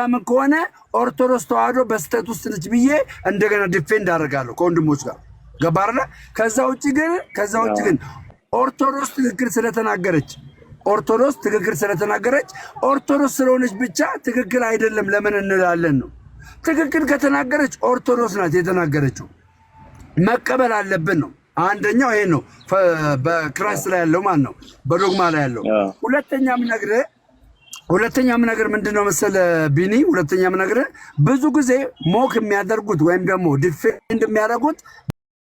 ምን ከሆነ ኦርቶዶክስ ተዋህዶ በስተት ውስጥ ነች ብዬ እንደገና ዲፌንድ አደርጋለሁ ከወንድሞች ጋር ገባርና ከዛ ውጪ ግን ኦርቶዶክስ ትክክል ስለተናገረች ኦርቶዶክስ ስለሆነች ብቻ ትክክል አይደለም ለምን እንላለን ነው። ትክክል ከተናገረች ኦርቶዶክስ ናት የተናገረችው መቀበል አለብን ነው። አንደኛው ይሄ ነው በክራይስት ላይ ያለው ማን ነው በዶግማ ላይ ያለው። ሁለተኛም ነገር ምንድነው መሰለ ቢኒ፣ ሁለተኛም ነገር ብዙ ጊዜ ሞክ የሚያደርጉት ወይም ደግሞ ዲፌንድ የሚያደርጉት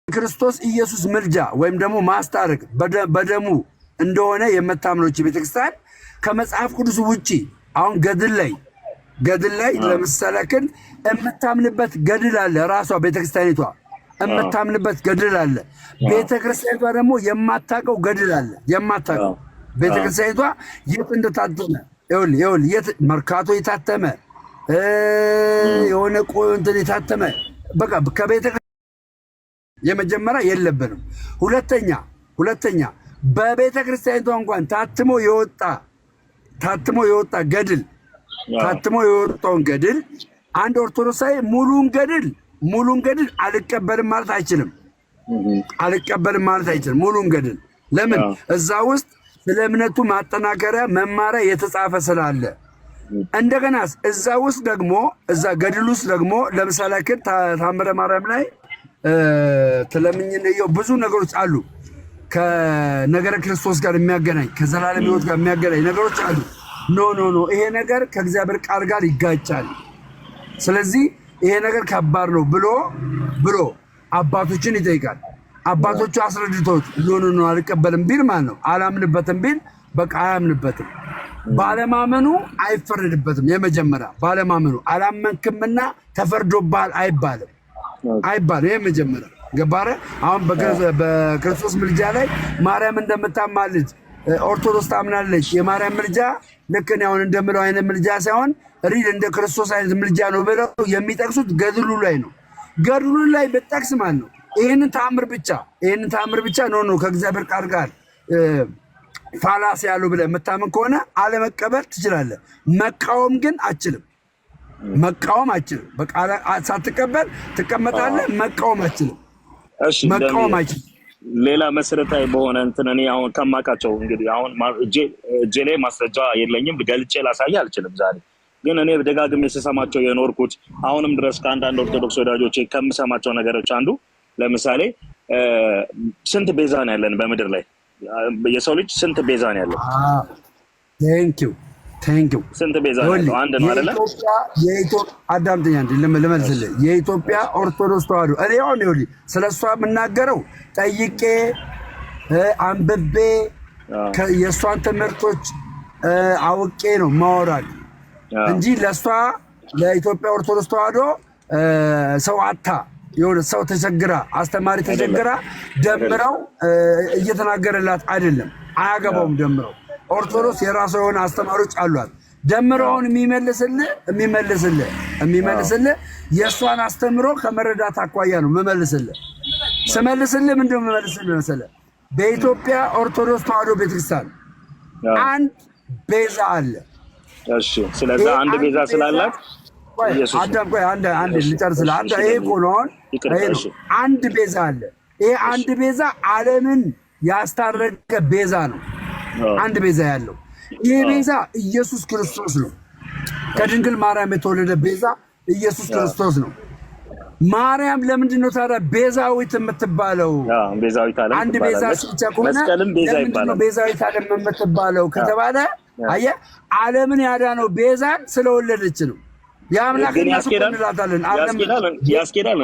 ክርስቶስ ኢየሱስ ምልጃ ወይም ደግሞ ማስታረቅ በደሙ እንደሆነ የምታምኖች ቤተክርስቲያን ከመጽሐፍ ቅዱስ ውጪ አሁን ገድል ላይ ለምሳሌ የምታምንበት ገድል አለ። ራሷ ቤተክርስቲያኒቷ የምታምንበት ገድል አለ። ቤተክርስቲያኒቷ ደግሞ የማታውቀው ገድል አለ። የማታውቀው ቤተክርስቲያኒቷ የት እንደታተመ ይኸውልህ የት መርካቶ የታተመ የሆነ እንትን የታተመ በቃ ከቤተክርስቲያን የመጀመሪያ የለብንም። ሁለተኛ በቤተክርስቲያኒቷ እንኳን ታትሞ የወጣ ገድል የወጣውን ገድል አንድ ኦርቶዶክሳዊ ሙሉን ገድል አልቀበልም ማለት አይችልም። ሙሉን ገድል ለምን? እዛ ውስጥ ስለ እምነቱ ማጠናከሪያ መማሪያ የተጻፈ ስላለ። እንደገና እዛ ገድል ውስጥ ደግሞ ለምሳሌ ታምረ ማርያም ላይ ተለምኝነው ብዙ ነገሮች አሉ። ከነገረ ክርስቶስ ጋር የሚያገናኝ ከዘላለም ሕይወት ጋር የሚያገናኝ ነገሮች አሉ። ኖ ይሄ ነገር ከእግዚአብሔር ቃል ጋር ይጋጫል። ስለዚህ ይሄ ነገር ከባድ ነው ብሎ አባቶችን ይጠይቃል። አባቶቹ አስረድተውት ኖ አልቀበልም ቢል ማለት ነው አላምንበትም ቢል በቃ አያምንበትም። ባለማመኑ አይፈረድበትም። የመጀመሪያ ባለማመኑ አላመንክምና ተፈርዶብሃል አይባልም። የመጀመሪያ ገባረ። አሁን በክርስቶስ ምልጃ ላይ ማርያም እንደምታማልድ ኦርቶዶክስ ታምናለች። የማርያም ምልጃ ልክ ነው አሁን እንደምለው አይነት ምልጃ ሳይሆን ሪል እንደ ክርስቶስ አይነት ምልጃ ነው ብለው የሚጠቅሱት ገድሉ ላይ ነው። ገድሉ ላይ በጠቅስ ማለት ነው ይሄንን ተአምር ብቻ ነው ከእግዚአብሔር ቃል ጋር ፋላስ ያለው ብለህ የምታምን ከሆነ አለመቀበል ትችላለህ። መቃወም ግን አችልም። በቃ ሳትቀበል ትቀመጣለህ። መቃወም አችልም። ሌላ መሰረታዊ በሆነ እንትን እኔ አሁን ከማውቃቸው እንግዲህ አሁን እጄ ላይ ማስረጃ የለኝም ገልጬ ላሳይ አልችልም። ዛሬ ግን እኔ ደጋግሜ ስሰማቸው የኖርኩት አሁንም ድረስ ከአንዳንድ ኦርቶዶክስ ወዳጆቼ ከምሰማቸው ነገሮች አንዱ ለምሳሌ ስንት ቤዛ ነው ያለን በምድር ላይ? የሰው ልጅ ስንት ቤዛ ነው ያለው? ቴንኪው ስንት ቤዛ ነው ያለው? አንድ ነው አይደለ? አዳምጠኛ ልመልስልህ። የኢትዮጵያ ኦርቶዶክስ ተዋህዶ እኔ አሁን ይኸውልህ ስለሷ የምናገረው ጠይቄ አንብቤ የእሷን ትምህርቶች አውቄ ነው ማወራል እንጂ ለኢትዮጵያ ኦርቶዶክስ ተዋህዶ ሰው የሆነ ሰው ተቸግራ አስተማሪ ተቸግራ ደምረው እየተናገረላት አይደለም። አያገባውም ደምረው። ኦርቶዶክስ የራሷ የሆነ አስተማሪዎች አሏት። ደምረውን የሚመልስልህ የእሷን አስተምሮ ከመረዳት አኳያ ነው ስመልስልህ ምንድነው የምመልስልህ መሰለህ? በኢትዮጵያ ኦርቶዶክስ ተዋህዶ ቤተክርስቲያን አንድ ቤዛ አለ። እሺ፣ ስለዚህ አንድ ቤዛ ስላላት አንድ ልጨርስልህ። ይሄ ቆሎን አንድ ቤዛ አለ። ይሄ አንድ ቤዛ ዓለምን ያስታረቀ ቤዛ ነው። አንድ ቤዛ ያለው ይሄ ቤዛ ኢየሱስ ክርስቶስ ነው። ከድንግል ማርያም የተወለደ ቤዛ ኢየሱስ ክርስቶስ ነው። ማርያም ለምንድን ነው ታዲያ ቤዛዊት የምትባለው? አንድ ቤዛ ብቻ ከሆነ ለምንድን ነው ቤዛዊት ዓለም የምትባለው ከተባለ አየህ ዓለምን ያዳነው ቤዛን ስለወለደች ነው። ያምላክና ስቆንላታለን ያስኬዳል።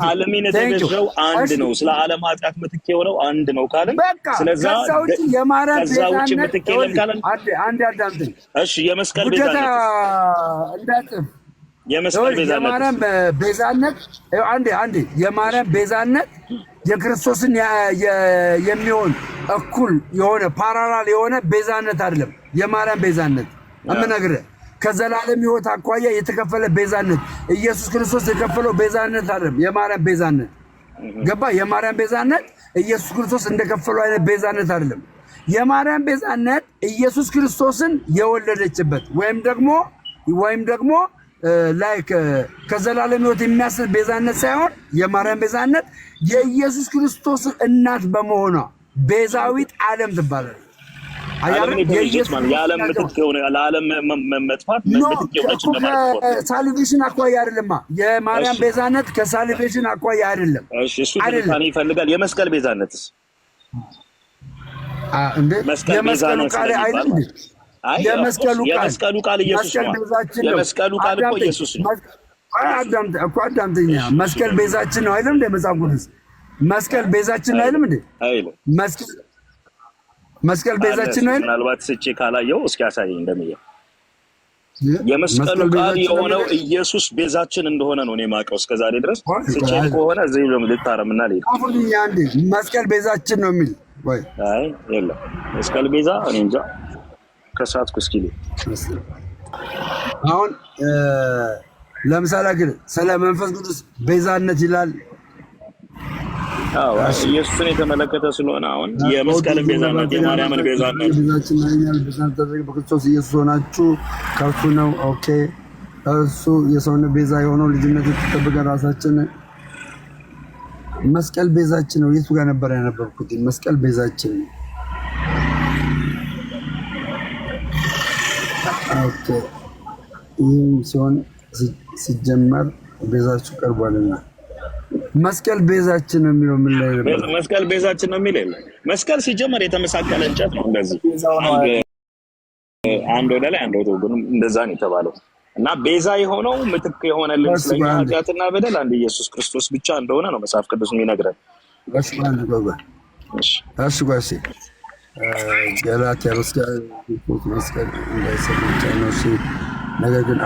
ዓለምን የተገዛው አንድ ነው። ስለ ዓለም ኃጢአት ምትክ የሆነው አንድ ነው ካለን ስለዛ የማርያም ቤዛነት ምትክ የለም ካለን አንድ አዳምጠኝ። እሺ፣ የመስቀል ቤዛነት የማርያም ቤዛነት የማርያም ቤዛነት የክርስቶስን የሚሆን እኩል የሆነ ፓራላል የሆነ ቤዛነት አይደለም። የማርያም ቤዛነት እምነግርህ ከዘላለም ሕይወት አኳያ የተከፈለ ቤዛነት ኢየሱስ ክርስቶስ የከፈለው ቤዛነት አይደለም። የማርያም ቤዛነት ገባ? የማርያም ቤዛነት ኢየሱስ ክርስቶስ እንደከፈለው አይነት ቤዛነት አይደለም። የማርያም ቤዛነት ኢየሱስ ክርስቶስን የወለደችበት ወይም ደግሞ ወይም ደግሞ ላይክ ከዘላለም ሕይወት የሚያስል ቤዛነት ሳይሆን የማርያም ቤዛነት የኢየሱስ ክርስቶስ እናት በመሆኗ ቤዛዊት ዓለም ትባላለች። የዓለም ምትክ የሆነ ለዓለም መጥፋት ምትክ የሆነች ለማለት ሳልቬሽን አኳያ አይደለማ። የማርያም ቤዛነት ከሳልቬሽን አኳያ አይደለም። እሺ እሱ ትንታኔ ይፈልጋል። የመስቀል ቤዛነትስ እንዴ የመስቀሉ ቃል አይደል? የመስቀሉ ቃል ኢየሱስ ነው። የመስቀሉ ቃል እኮ ኢየሱስ ነው። አዳምጠኛ መስቀል ቤዛችን ነው አይደል? እንደ መጽሐፍ ቅዱስ መስቀል ቤዛችን ነው አይደል? እንደ አይደል? መስቀል ቤዛችን ነው አይደል? ምናልባት ስቼ ካላየው እስኪ ያሳየኝ እንደሚለው የመስቀሉ ቃል የሆነው ኢየሱስ ቤዛችን እንደሆነ ነው እኔ የማውቀው እስከዛሬ ድረስ። ስቼ ከሆነ እዚህ ልታረምና ልሄድ አሁንኛ አንዴ መስቀል ቤዛችን ነው የሚል ወይ? አይ የለም መስቀል ቤዛ እኔ እንጃ ከሳትኩ እስኪ አሁን ለምሳሌ ግን ስለ መንፈስ ቅዱስ ቤዛነት ይላል። አዎ ኢየሱስን የተመለከተ ስለሆነ አሁን የመስቀልን ቤዛነት የማርያምን ቤዛነት በክርስቶስ ኢየሱስ ሆናችሁ ከእርሱ ነው። ኦኬ እርሱ የሰውነት ቤዛ የሆነው ልጅነት የተጠበቀን ራሳችን መስቀል ቤዛችን ነው። የቱ ጋር ነበር ያነበብኩት? መስቀል ቤዛችን ነው። ኦኬ ይህም ሲሆን ሲጀመር ቤዛችሁ ቀርቧልና መስቀል ቤዛችን ነው የሚለው ምን ላይ ነበር? መስቀል ቤዛችን ነው የሚለው መስቀል ሲጀመር የተመሳቀለ እንጨት ነው። እንደዚህ አንድ ወደ ላይ አንድ ወደ ጎን እንደዛ ነው የተባለው እና ቤዛ የሆነው ምትክ የሆነልን ስለኛ ኃጢአትና በደል አንድ ኢየሱስ ክርስቶስ ብቻ እንደሆነ ነው መጽሐፍ ቅዱስ የሚነግረን። እሺ ጓሴ ገላትያ መስቀል እንዳይሰጥ ነው። እሺ ነገር ግን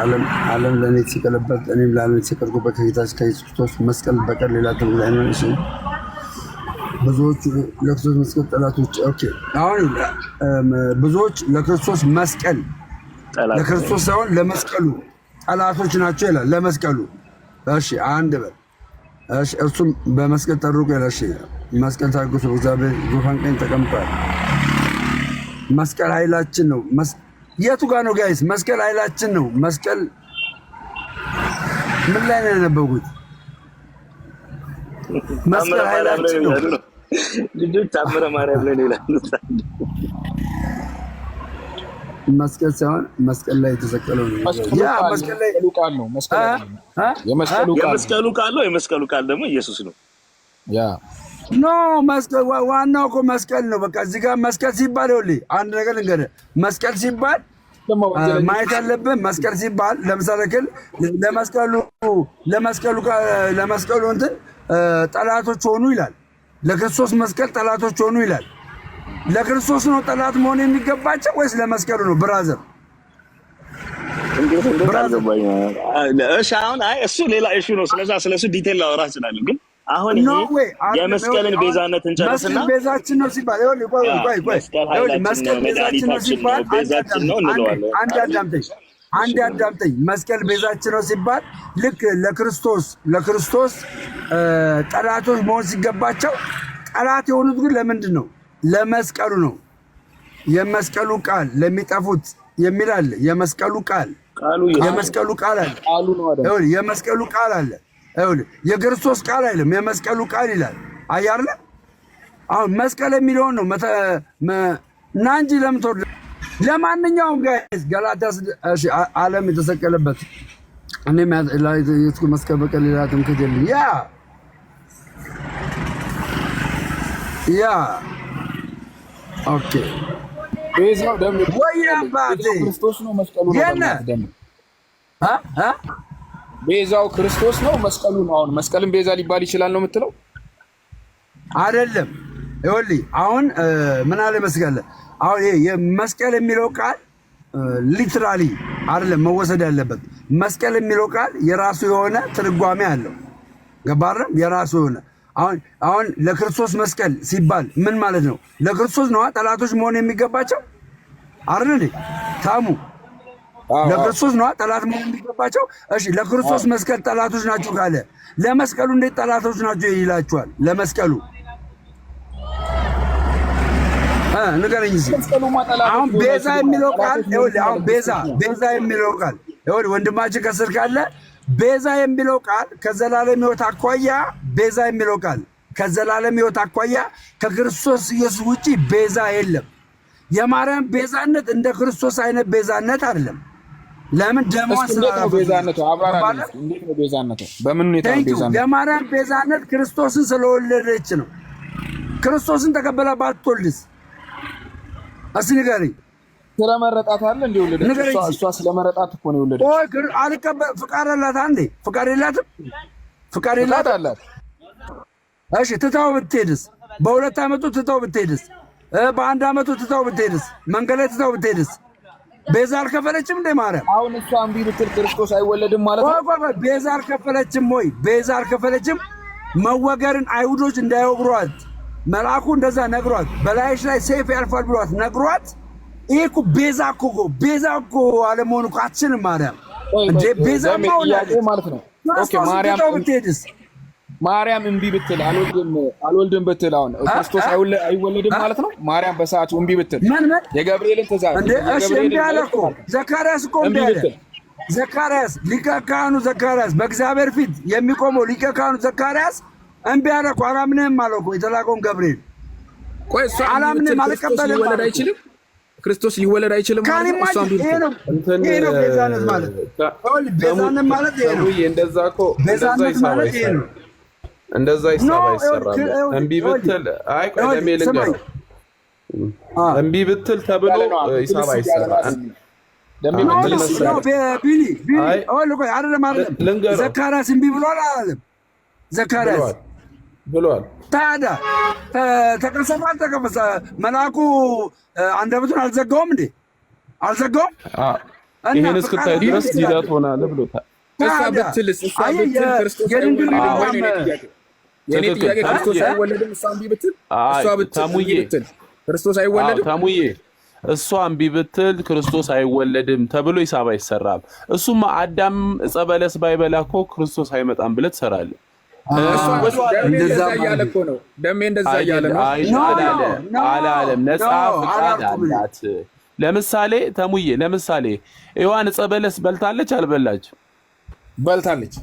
ዓለም ለእኔ የተሰቀለበት እኔም ለዓለም የተሰቀልኩበት ከጌታችን ከኢየሱስ ክርስቶስ መስቀል በቀር ሌላ ትርጉም አይኖርም። እሺ ብዙዎቹ ለክርስቶስ መስቀል ጠላቶች። ኦኬ አሁን ብዙዎች ለክርስቶስ መስቀል ለክርስቶስ ሳይሆን ለመስቀሉ ጠላቶች ናቸው ይላል። ለመስቀሉ እሺ አንድ በል እሺ እርሱም በመስቀል ጠርቆ ይላል። እሺ መስቀል ታግሶ በእግዚአብሔር ዙፋን ቀኝ ተቀምጧል። መስቀል ኃይላችን ነው። የቱ ጋር ነው ጋይስ? መስቀል ኃይላችን ነው። መስቀል ምን ላይ ነው ያነበብኩት? መስቀል ኃይላችን ነው። ልጆች ታምረ ማርያም ላይ ይላሉ። መስቀል ሳይሆን መስቀል ላይ የተሰቀለው ነው። ያ መስቀል ላይ ቃል ነው። የመስቀሉ ቃል ነው። የመስቀሉ ቃል ደግሞ ኢየሱስ ነው። ያ ኖ መስቀል ዋናው እኮ መስቀል ነው። በቃ እዚህ ጋር መስቀል ሲባል ይኸውልህ አንድ ነገር ልንገርህ። መስቀል ሲባል ማየት ያለብህ መስቀል ሲባል ለምሳሌ ለመስቀሉ እንትን ጠላቶች ሆኑ ይላል። ለክርስቶስ መስቀል ጠላቶች ሆኑ ይላል። ለክርስቶስ ነው ጠላት መሆን የሚገባቸው ወይስ ለመስቀሉ ነው? ብራዘር እሺ አሁን እሱ ሌላ ኢሹ ነው። ስለሱ ዲቴል ላወራ እችላለሁ ግን አሁን የመስቀልን ቤዛነት እንጨርስና መስቀል ቤዛችን ነው ሲባል መስቀል ቤዛችን ነው ሲባል አንድ አዳምጠኝ። መስቀል ቤዛችን ነው ሲባል ልክ ለክርስቶስ ጠላቶች መሆን ሲገባቸው ጠላት የሆኑት ግን ለምንድን ነው? ለመስቀሉ ነው። የመስቀሉ ቃል ለሚጠፉት የሚል አለ። የመስቀሉ ቃል አለ። የመስቀሉ ቃል አለ። የክርስቶስ ቃል አይደለም፣ የመስቀሉ ቃል ይላል። አያርለ አሁን መስቀል የሚለውን ነው እና እንጂ ለምትወርድ ለማንኛውም ጋይስ ገላትያስ ዓለም የተሰቀለበት እኔም ላይ የትኩ መስቀል በቀር ሌላ ትምክህት የለም። ያ ኦኬ ቤዛው ደም ወይ አባቴ ክርስቶስ ነው። መስቀሉ ነው። ቤዛው ክርስቶስ ነው። መስቀሉ ነው። አሁን መስቀልን ቤዛ ሊባል ይችላል ነው የምትለው? አይደለም። ይኸውልህ አሁን ምን አለ መስቀል አሁን የመስቀል የሚለው ቃል ሊትራሊ አይደለም መወሰድ ያለበት። መስቀል የሚለው ቃል የራሱ የሆነ ትርጓሜ አለው። ገባረም የራሱ የሆነ አሁን ለክርስቶስ መስቀል ሲባል ምን ማለት ነው? ለክርስቶስ ነው ጠላቶች መሆን የሚገባቸው አይደል? ታሙ ለክርስቶስ ነው ጠላት መሆን የሚገባቸው። እሺ ለክርስቶስ መስቀል ጠላቶች ናቸው ካለ ለመስቀሉ እንዴት ጠላቶች ናቸው ይላቸዋል? ለመስቀሉ ንገረኝ። አሁን ቤዛ የሚለው ቃል አሁን ቤዛ የሚለው ቃል ይሁን ወንድማችን ከስር ካለ ቤዛ የሚለው ቃል ከዘላለም ሕይወት አኳያ ቤዛ የሚለው ቃል ከዘላለም ሕይወት አኳያ ከክርስቶስ ኢየሱስ ውጪ ቤዛ የለም። የማርያም ቤዛነት እንደ ክርስቶስ አይነት ቤዛነት አይደለም። ለምን ደሟን ስለራሱ ቤዛነቱ አብራራ። እንዴት ነው ቤዛነቱ? በምን ሁኔታ ቤዛነቱ? የማርያም ቤዛነት ክርስቶስን ስለወለደች ነው። ክርስቶስን ተቀበላ ባትወልድስ? እስኪ ንገሪኝ። ስለመረጣት አለ እንዴ ወለደች? እሷ ስለመረጣት እኮ ነው የወለደች። ኦይ አልቀበል ፍቃድ አላት አንዴ? ፍቃድ የላትም? ፍቃድ አላት። እሺ ትታው ብትሄድስ? በ2 ዓመቱ ትታው ብትሄድስ? በ1 ዓመቱ ትታው ብትሄድስ? መንገድ ላይ ትታው ብትሄድስ? ቤዛ አልከፈለችም እንደ ማርያም? አሁን እሷ እምቢ ብትል ክርስቶስ አይወለድም ማለት ነው? ቤዛ አልከፈለችም ወይ? ቤዛ አልከፈለችም። መወገርን አይሁዶች እንዳይወግሯት መልአኩ እንደዛ ነግሯት፣ በላይሽ ላይ ሰይፍ ያልፋል ብሏት ነግሯት። ይሄ እኮ ቤዛ እኮ አለመሆኑ እኮ አትችልም ማርያም። እንደ ቤዛ ማለት ነው። ኦኬ ማርያም እምቢ ብትል አልወልድም ብትል አሁን ክርስቶስ አይወለድም ማለት ነው? ማርያም በሰዓቱ እምቢ ብትል የገብርኤልን ትእዛዝ እምቢ አለ እኮ ዘካርያስ እኮ እምቢ አለ። ዘካርያስ ሊቀ ካህኑ ዘካርያስ በእግዚአብሔር ፊት የሚቆመው ሊቀ ካህኑ ዘካርያስ እምቢ አለ እኮ። አላምንህም አለ እኮ የተላከውን ገብርኤል። ቆይ እሷ አላምንህም አልቀበልም ማለት ክርስቶስ ሊወለድ አይችልም ማለት ነው። እሷም ቢል ይሄ ነው ቤዛነት ማለት ቤዛነት ማለት ይሄ ነው። እንደዛ እኮ ቤዛነት ማለት ይሄ ነው። እንደዛ ይሳባ ይሰራል። እምቢ ብትል አይ ቆይ ለምን ልንገር፣ እምቢ ብትል ተብሎ ይሳባ ይሰራል። ለምን ነው ቢኒ ቆይ አይደለም ዘካርያስ እምቢ ብሏል አላለም? ዘካርያስ ብሏል። ታዲያ ተቀሰፈ መልአኩ አንደበቱን አልዘጋውም እንዴ? አልዘጋውም። ይሄን እስክታይ ድረስ ዲዳ ትሆናለህ ብሎታል። እሷ ብትል ክርስቶስ የኔ ጥያቄ ክርስቶስ አይወለድም። እሷ እምቢ ብትል ክርስቶስ አይወለድም። ታሙዬ እሷ እምቢ ብትል ክርስቶስ አይወለድም ተብሎ ይሳባ ይሰራል። እሱማ አዳም ዕፀ በለስ ባይበላ እኮ ክርስቶስ አይመጣም ብለህ ትሰራለህ። እንደዛ እያለ እኮ ነው። ደሜ እንደዛ እያለ ነው አላለም። ነፃ ፍቃድ አላት። ለምሳሌ ተሙዬ ለምሳሌ ሔዋን ዕፀ በለስ በልታለች አልበላች? በልታለች።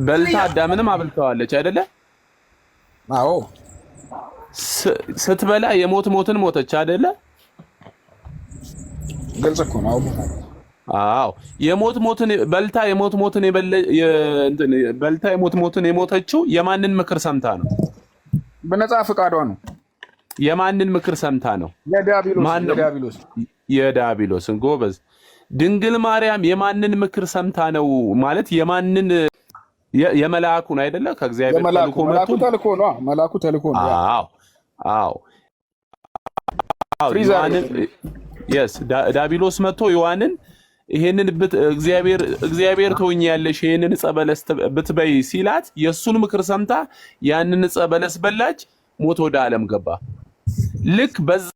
በልታ አዳምንም አብልተዋለች አይደለ? አዎ። ስትበላ ሞትን ሞተች አይደለ? ግልጽ እኮ ነው። አዎ ሞትን በልታ ሞትን የሞተችው የማንን ምክር ሰምታ ነው? በነፃ ፍቃዷ ነው። የማንን ምክር ሰምታ ነው? የዲያብሎስን። ጎበዝ። ድንግል ማርያም የማንን ምክር ሰምታ ነው ማለት? የማንን? የመልአኩን አይደለ? ከእግዚአብሔር መልአኩ ተልኮ ነው። አዎ ዲያብሎስ መጥቶ ዮሐንን ይሄንን እግዚአብሔር ተወኛለሽ ይሄንን ዕፀ በለስ ብትበይ ሲላት የሱን ምክር ሰምታ ያንን ዕፀ በለስ በላች። ሞት ወደ ዓለም ገባ። ልክ በዛ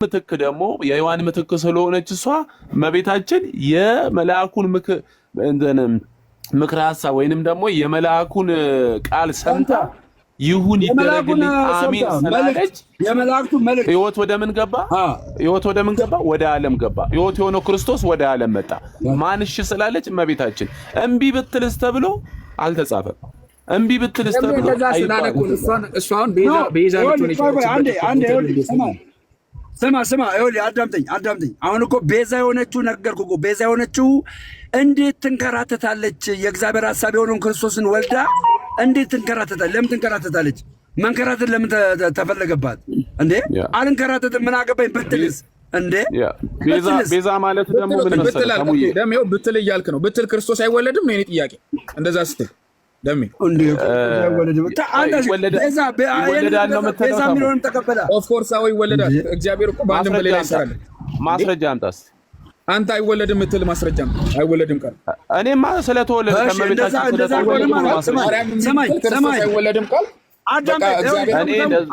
ምትክ ደግሞ የዮሐን ምትክ ስለሆነች እሷ እመቤታችን የመልአኩን ምክር ሐሳብ ወይንም ደግሞ የመልአኩን ቃል ሰምታ ይሁን ይደረግልኝ አሜን ስላለች የመላእክቱ መልእክት ሕይወት ወደ ምን ገባ? ወደ ዓለም ገባ። ሕይወት የሆነው ክርስቶስ ወደ ዓለም መጣ። ማንሽ ስላለች እመቤታችን እምቢ ብትልስ ተብሎ አልተጻፈም። እምቢ ብትልስ ተብሎ እሷን ቤዛ ስማ ይኸውልህ አዳምጠኝ። አሁን እኮ ቤዛ የሆነችው ነገርኩህ እኮ ቤዛ የሆነችው እንዴት ትንከራተታለች? የእግዚአብሔር ሐሳብ የሆነውን ክርስቶስን ወልዳ እንዴት ትንከራተታለች? ለምን ትንከራተታለች? መንከራተት ለምን ተፈለገባት እንዴ? አልንከራተትም ምን አገባኝ ብትልስ እንዴ? ቤዛ ማለት ደግሞ ምን መሰለህ? ደሜው ብትል እያልክ ነው። ብትል ክርስቶስ አይወለድም ነው የኔ ጥያቄ። እንደዛ ስትል ደሜ ኦፍ ኮርስ አዎ ይወለዳል። እግዚአብሔር እኮ በአንድም በሌላ ይሰራል። ማስረጃ አምጣስ። አንተ አይወለድም የምትል ማስረጃ አይወለድም ቃል እኔማ ስለተወለደ ከመቤታችን አይወለድም ቃል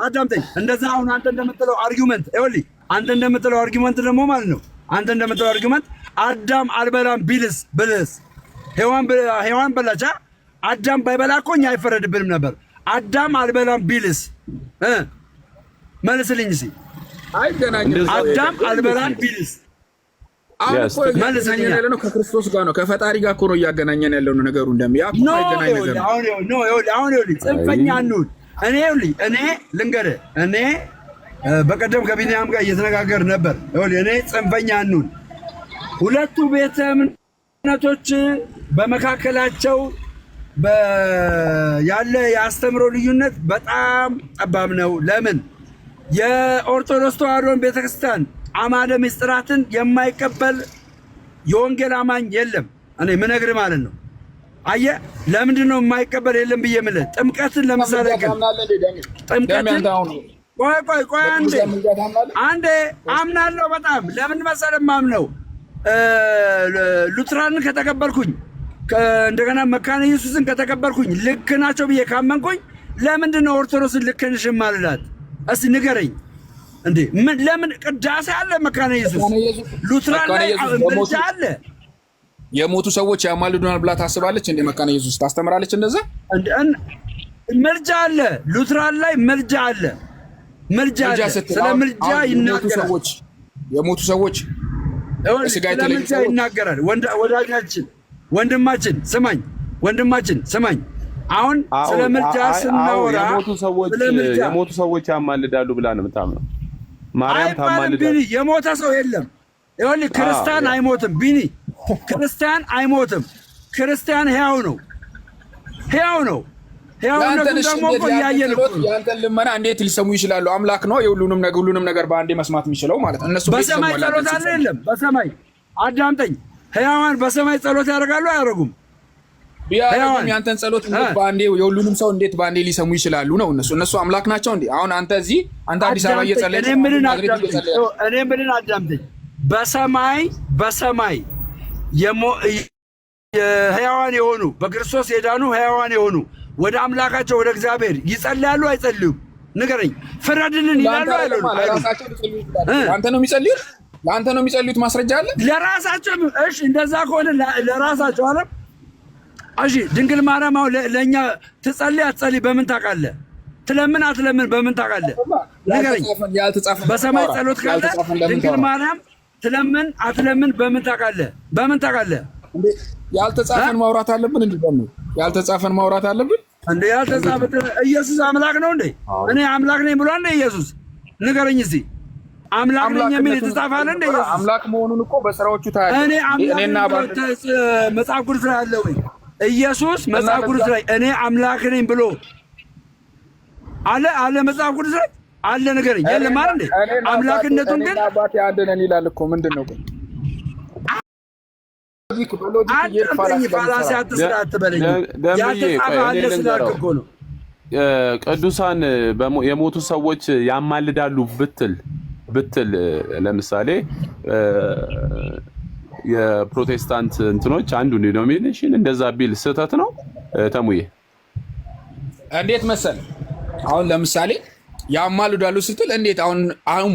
አዳምጠኝ። እንደዛ አሁን አንተ እንደምትለው አርጊውመንት ይኸውልህ፣ አንተ እንደምትለው አርጊውመንት ደግሞ ማለት ነው። አንተ እንደምትለው አርጊውመንት አዳም አልበላም ብልስ ሔዋን በላቻ። አዳም ባይበላ እኮ እኛ አይፈረድብንም ነበር። አዳም አልበላም ቢልስ መልስልኝ እስኪ። አይገናኝም። አዳም አልበላም ቢልስ አሁን እኮ እያገናኘን ያለ ነው ከክርስቶስ ጋር ነው፣ ከፈጣሪ ጋር እኮ ነው እያገናኘን ያለው ነው ነገሩ። አይገናኝ ነገር ነው። አሁን ጽንፈኛ እንሁን። እኔ ልንገርህ፣ እኔ በቀደም ከቢኒያም ጋር እየተነጋገር ነበር። እኔ ጽንፈኛ እንሁን። ሁለቱ ቤተ እምነቶች በመካከላቸው ያለ የአስተምሮ ልዩነት በጣም ጠባብ ነው። ለምን? የኦርቶዶክስ ተዋሕዶን ቤተክርስቲያን አማደ ምስጢራትን የማይቀበል የወንጌል አማኝ የለም። እኔ ምነግርህ ማለት ነው። አየህ፣ ለምንድን ነው የማይቀበል የለም ብዬ የምልህ? ጥምቀትን ለምሳሌ ጥምቀትን ቆይ አንዴ አምናለሁ በጣም። ለምን መሰለህ የማምነው? ሉትራንን ከተቀበልኩኝ እንደገና መካነ ኢየሱስን ከተቀበልኩኝ ልክ ናቸው ብዬ ካመንኩኝ ለምንድን ነው ኦርቶዶክስን ልክ ነሽ የማልላት? እስቲ ንገረኝ እንዴ! ለምን ቅዳሴ አለ መካነ ኢየሱስ፣ ሉትራን ላይ ምልጃ አለ። የሞቱ ሰዎች ያማልዱናል ብላ ታስባለች እንዴ? መካነ ኢየሱስ ታስተምራለች እንደዛ? ምልጃ አለ፣ ሉትራን ላይ ምልጃ አለ። ምልጃ አለ። ስለ ምልጃ ይናገራል። የሞቱ ሰዎች ስለ ምልጃ ይናገራል። ወንድማችን ስማኝ። አሁን ስለ ምልጃ ስናወራ የሞቱ ሰዎች ያማልዳሉ ብላ ነው የምታምነው? ማርያም ታማልዳለች። የሞተ ሰው የለም። ይኸውልህ ክርስቲያን አይሞትም ቢኒ፣ ክርስቲያን አይሞትም። ክርስቲያን ሕያው ነው። ሕያውነቱን ደግሞ እኮ እያየን እኮ ነው። ያንተን ልመና እንዴት ሊሰሙ ይችላሉ? አምላክ ነው ሁሉንም ነገር በአንዴ መስማት የሚችለው ማለት ነው። እነሱ በሰማይ ጸሎት አለ የለም? በሰማይ አዳምጠኝ። ሕያዋን በሰማይ ጸሎት ያደርጋሉ አያደርጉም? ቢያደርጉም ያንተን ጸሎት እንዴት በአንዴ የሁሉንም ሰው እንዴት በአንዴ ሊሰሙ ይችላሉ? ነው እነሱ አምላክ ናቸው እንዴ? አሁን አንተ እዚህ አዲስ አበባ እየጸለይክ እኔ ምንን አዳምጠኝ። በሰማይ ሕያዋን የሆኑ በክርስቶስ የዳኑ ሕያዋን የሆኑ ወደ አምላካቸው ወደ እግዚአብሔር ይጸልያሉ አይጸልዩም? ንገረኝ። ፍረድልን ይላሉ አይሉም? አንተ ነው የሚጸልዩት? ለአንተ ነው የሚጸልዩት? ማስረጃ አለ ለራሳቸው? እሺ እንደዛ ከሆነ ለራሳቸው አለ። እሺ ድንግል ማርያም አሁን ለእኛ ትጸልይ አትጸልይ በምን ታውቃለህ? ትለምን አትለምን በምን ታውቃለህ? ንገረኝ። በሰማይ ጸሎት ካለ ድንግል ማርያም ትለምን አትለምን በምን ታውቃለህ? ያልተጻፈን ማውራት አለብን እንዴ? ያልተጻፈን ማውራት አለብን እንዴ? ያልተጻፈ ኢየሱስ አምላክ ነው እንዴ? እኔ አምላክ ነኝ ብሏል እንዴ ኢየሱስ? ንገረኝ እስቲ። አምላክ ነኝ የሚል የተጻፈ አለ እንዴ ኢየሱስ? አምላክ መሆኑን እኮ በስራዎቹ ታያለህ። እኔና መጽሐፍ ቅዱስ ላይ አለ ወይ? ኢየሱስ መጽሐፍ ቅዱስ ላይ እኔ አምላክ ነኝ ብሎ አለ መጽሐፍ ቅዱስ ላይ አለ? ንገረኝ። የለም አይደል? አምላክነቱን ግን አባቴ አንድ ነን ይላል እኮ። ምንድን ነው ግን ቅዱሳን የሞቱ ሰዎች ያማልዳሉ ብትል ለምሳሌ የፕሮቴስታንት እንትኖች አንዱ ዲኖሚኔሽን እንደዛ ቢል ስህተት ነው? ተሙዬ እንዴት መሰል አሁን ለምሳሌ ያማልዳሉ ስትል እንዴት አሁን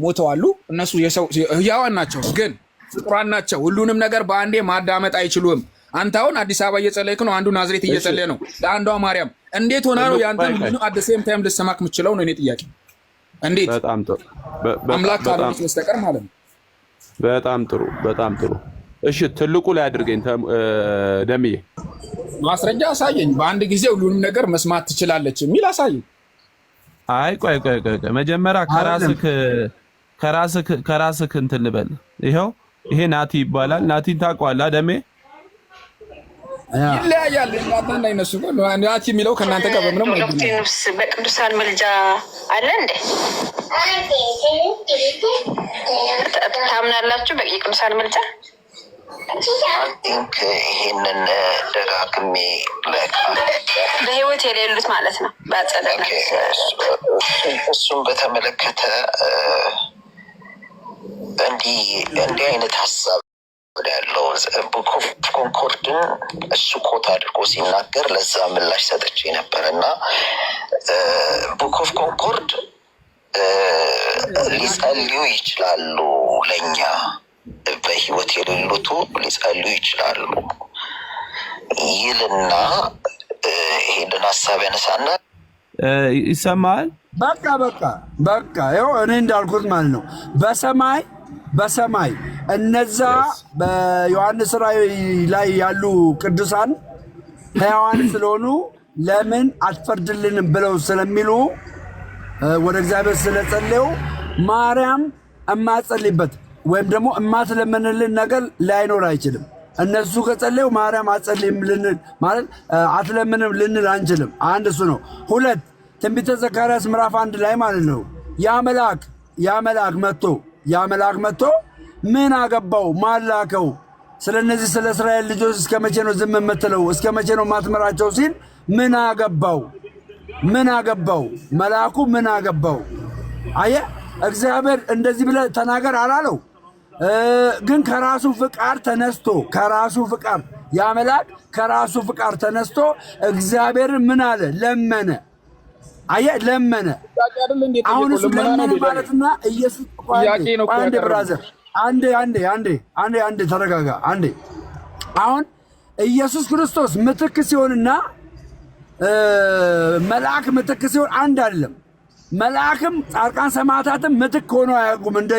ሞተዋሉ እነሱ የሰው ሕያዋን ናቸው ግን ፍጡራን ናቸው። ሁሉንም ነገር በአንዴ ማዳመጥ አይችሉም። አንተ አሁን አዲስ አበባ እየጸለይክ ነው፣ አንዱ ናዝሬት እየጸለየ ነው፣ ለአንዷ ማርያም እንዴት ሆና ነው ያንተን ሁሉ አት ዘ ሴም ታይም ልትሰማክ የምትችለው ነው እኔ ጥያቄ። እንዴት? በጣም ጥሩ አምላክ ካልሆነች በስተቀር ማለት ነው። በጣም ጥሩ። እሺ ትልቁ ላይ አድርገኝ ደምዬ፣ ማስረጃ አሳየኝ። በአንድ ጊዜ ሁሉንም ነገር መስማት ትችላለች የሚል አሳየኝ። አይ ቆይ መጀመሪያ ከራስህ እንትን ልበል። ይኸው ይሄ ናቲ ይባላል። ናቲን ታውቀዋለህ? ደሜ ይለያያል። እናንተ አይነሱ ናቲ የሚለው ከእናንተ ጋር በምንም አይገናኝም። በቅዱሳን ምልጃ አለ እንዴ? ታምናላችሁ በቅዱሳን ምልጃ? ይሄንን ደጋግሜ በህይወት የሌሉት ማለት ነው። እሱም በተመለከተ እንዲህ አይነት ሀሳብ ያለው ቡክ ኦፍ ኮንኮርድን እሱ ኮት አድርጎ ሲናገር ለዛ ምላሽ ሰጥቼ ነበር እና ቡክ ኦፍ ኮንኮርድ ሊጸልዩ ይችላሉ፣ ለእኛ በህይወት የሌሉቱ ሊጸልዩ ይችላሉ ይልና ይሄንን ሀሳብ ያነሳና ይሰማል። በቃ ይኸው እኔ እንዳልኩት ማለት ነው። በሰማይ እነዛ በዮሐንስ ራእይ ላይ ያሉ ቅዱሳን ሕያዋን ስለሆኑ ለምን አትፈርድልንም ብለው ስለሚሉ ወደ እግዚአብሔር ስለጸለዩ ማርያም እማጸልይበት ወይም ደግሞ እማትለምንልን ነገር ላይኖር አይችልም። እነሱ ከጸለዩ ማርያም አትጸልይም ልንል ማለት አትለምንም ልንል አንችልም። አንድ እሱ ነው። ሁለት ትንቢተ ዘካርያስ ምዕራፍ 1 ላይ ማለት ነው ያ መልአክ መጥቶ ምን አገባው ማላከው ስለነዚህ ስለ እስራኤል ልጆች እስከ መቼ ነው ዝም የምትለው? እስከ መቼ ነው ማትመራቸው ሲል ምን አገባው መልአኩ ምን አገባው? አየ እግዚአብሔር እንደዚህ ብለህ ተናገር አላለው። ግን ከራሱ ፍቃድ ተነስቶ ያ መልአክ ከራሱ ፍቃድ ተነስቶ እግዚአብሔር ምን አለ? ለመነ። አየ ለመነ። አሁን እሱ ለመነ ማለትና ኢየሱስ አንዴ ብራዘር አንዴ ተረጋጋ። አንዴ አሁን ኢየሱስ ክርስቶስ ምትክ ሲሆንና መልአክ ምትክ ሲሆን አንድ አይደለም። መልአክም ጻድቃን ሰማዕታትም ምትክ ሆነው አያውቁም። እንደ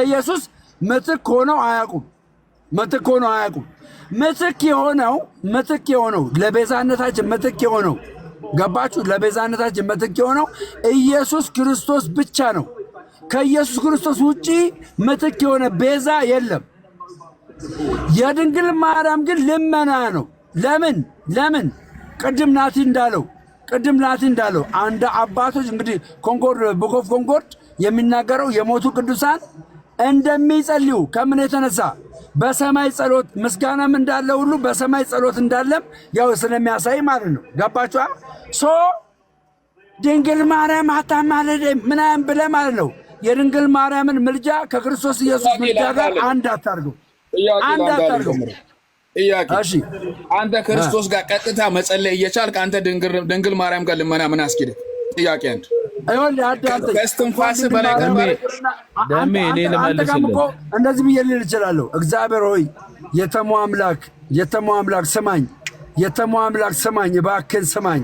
ኢየሱስ ምትክ ሆነው አያውቁም። ምትክ የሆነው ለቤዛነታችን ምትክ የሆነው ገባችሁ? ለቤዛነታችን ምትክ የሆነው ኢየሱስ ክርስቶስ ብቻ ነው። ከኢየሱስ ክርስቶስ ውጪ ምትክ የሆነ ቤዛ የለም። የድንግል ማርያም ግን ልመና ነው። ለምን ቅድም ናቲ እንዳለው አንድ አባቶች እንግዲህ ቡክ ኦፍ ኮንኮርድ የሚናገረው የሞቱ ቅዱሳን እንደሚጸልዩ ከምን የተነሳ በሰማይ ጸሎት ምስጋናም እንዳለ ሁሉ በሰማይ ጸሎት እንዳለም ያው ስለሚያሳይ ማለት ነው። ገባችኋ? ድንግል ማርያም አታማልደኝ ምናምን ብለህ ማለት ነው። የድንግል ማርያምን ምልጃ ከክርስቶስ ኢየሱስ ምልጃ ጋር አንድ አታርገው። እሺ አንተ ክርስቶስ ጋር ቀጥታ መጸለይ እየቻልክ አንተ ድንግል ማርያም ጋር ልመና ምን አስኪድ? ጥያቄ አንድ ከእስትንፋስ በላይ ደሜ እኔ ልመልስልህ እንደዚህ ብዬ ልል እችላለሁ። እግዚአብሔር ሆይ የተሞ አምላክ ስማኝ፣ እባክህን ስማኝ።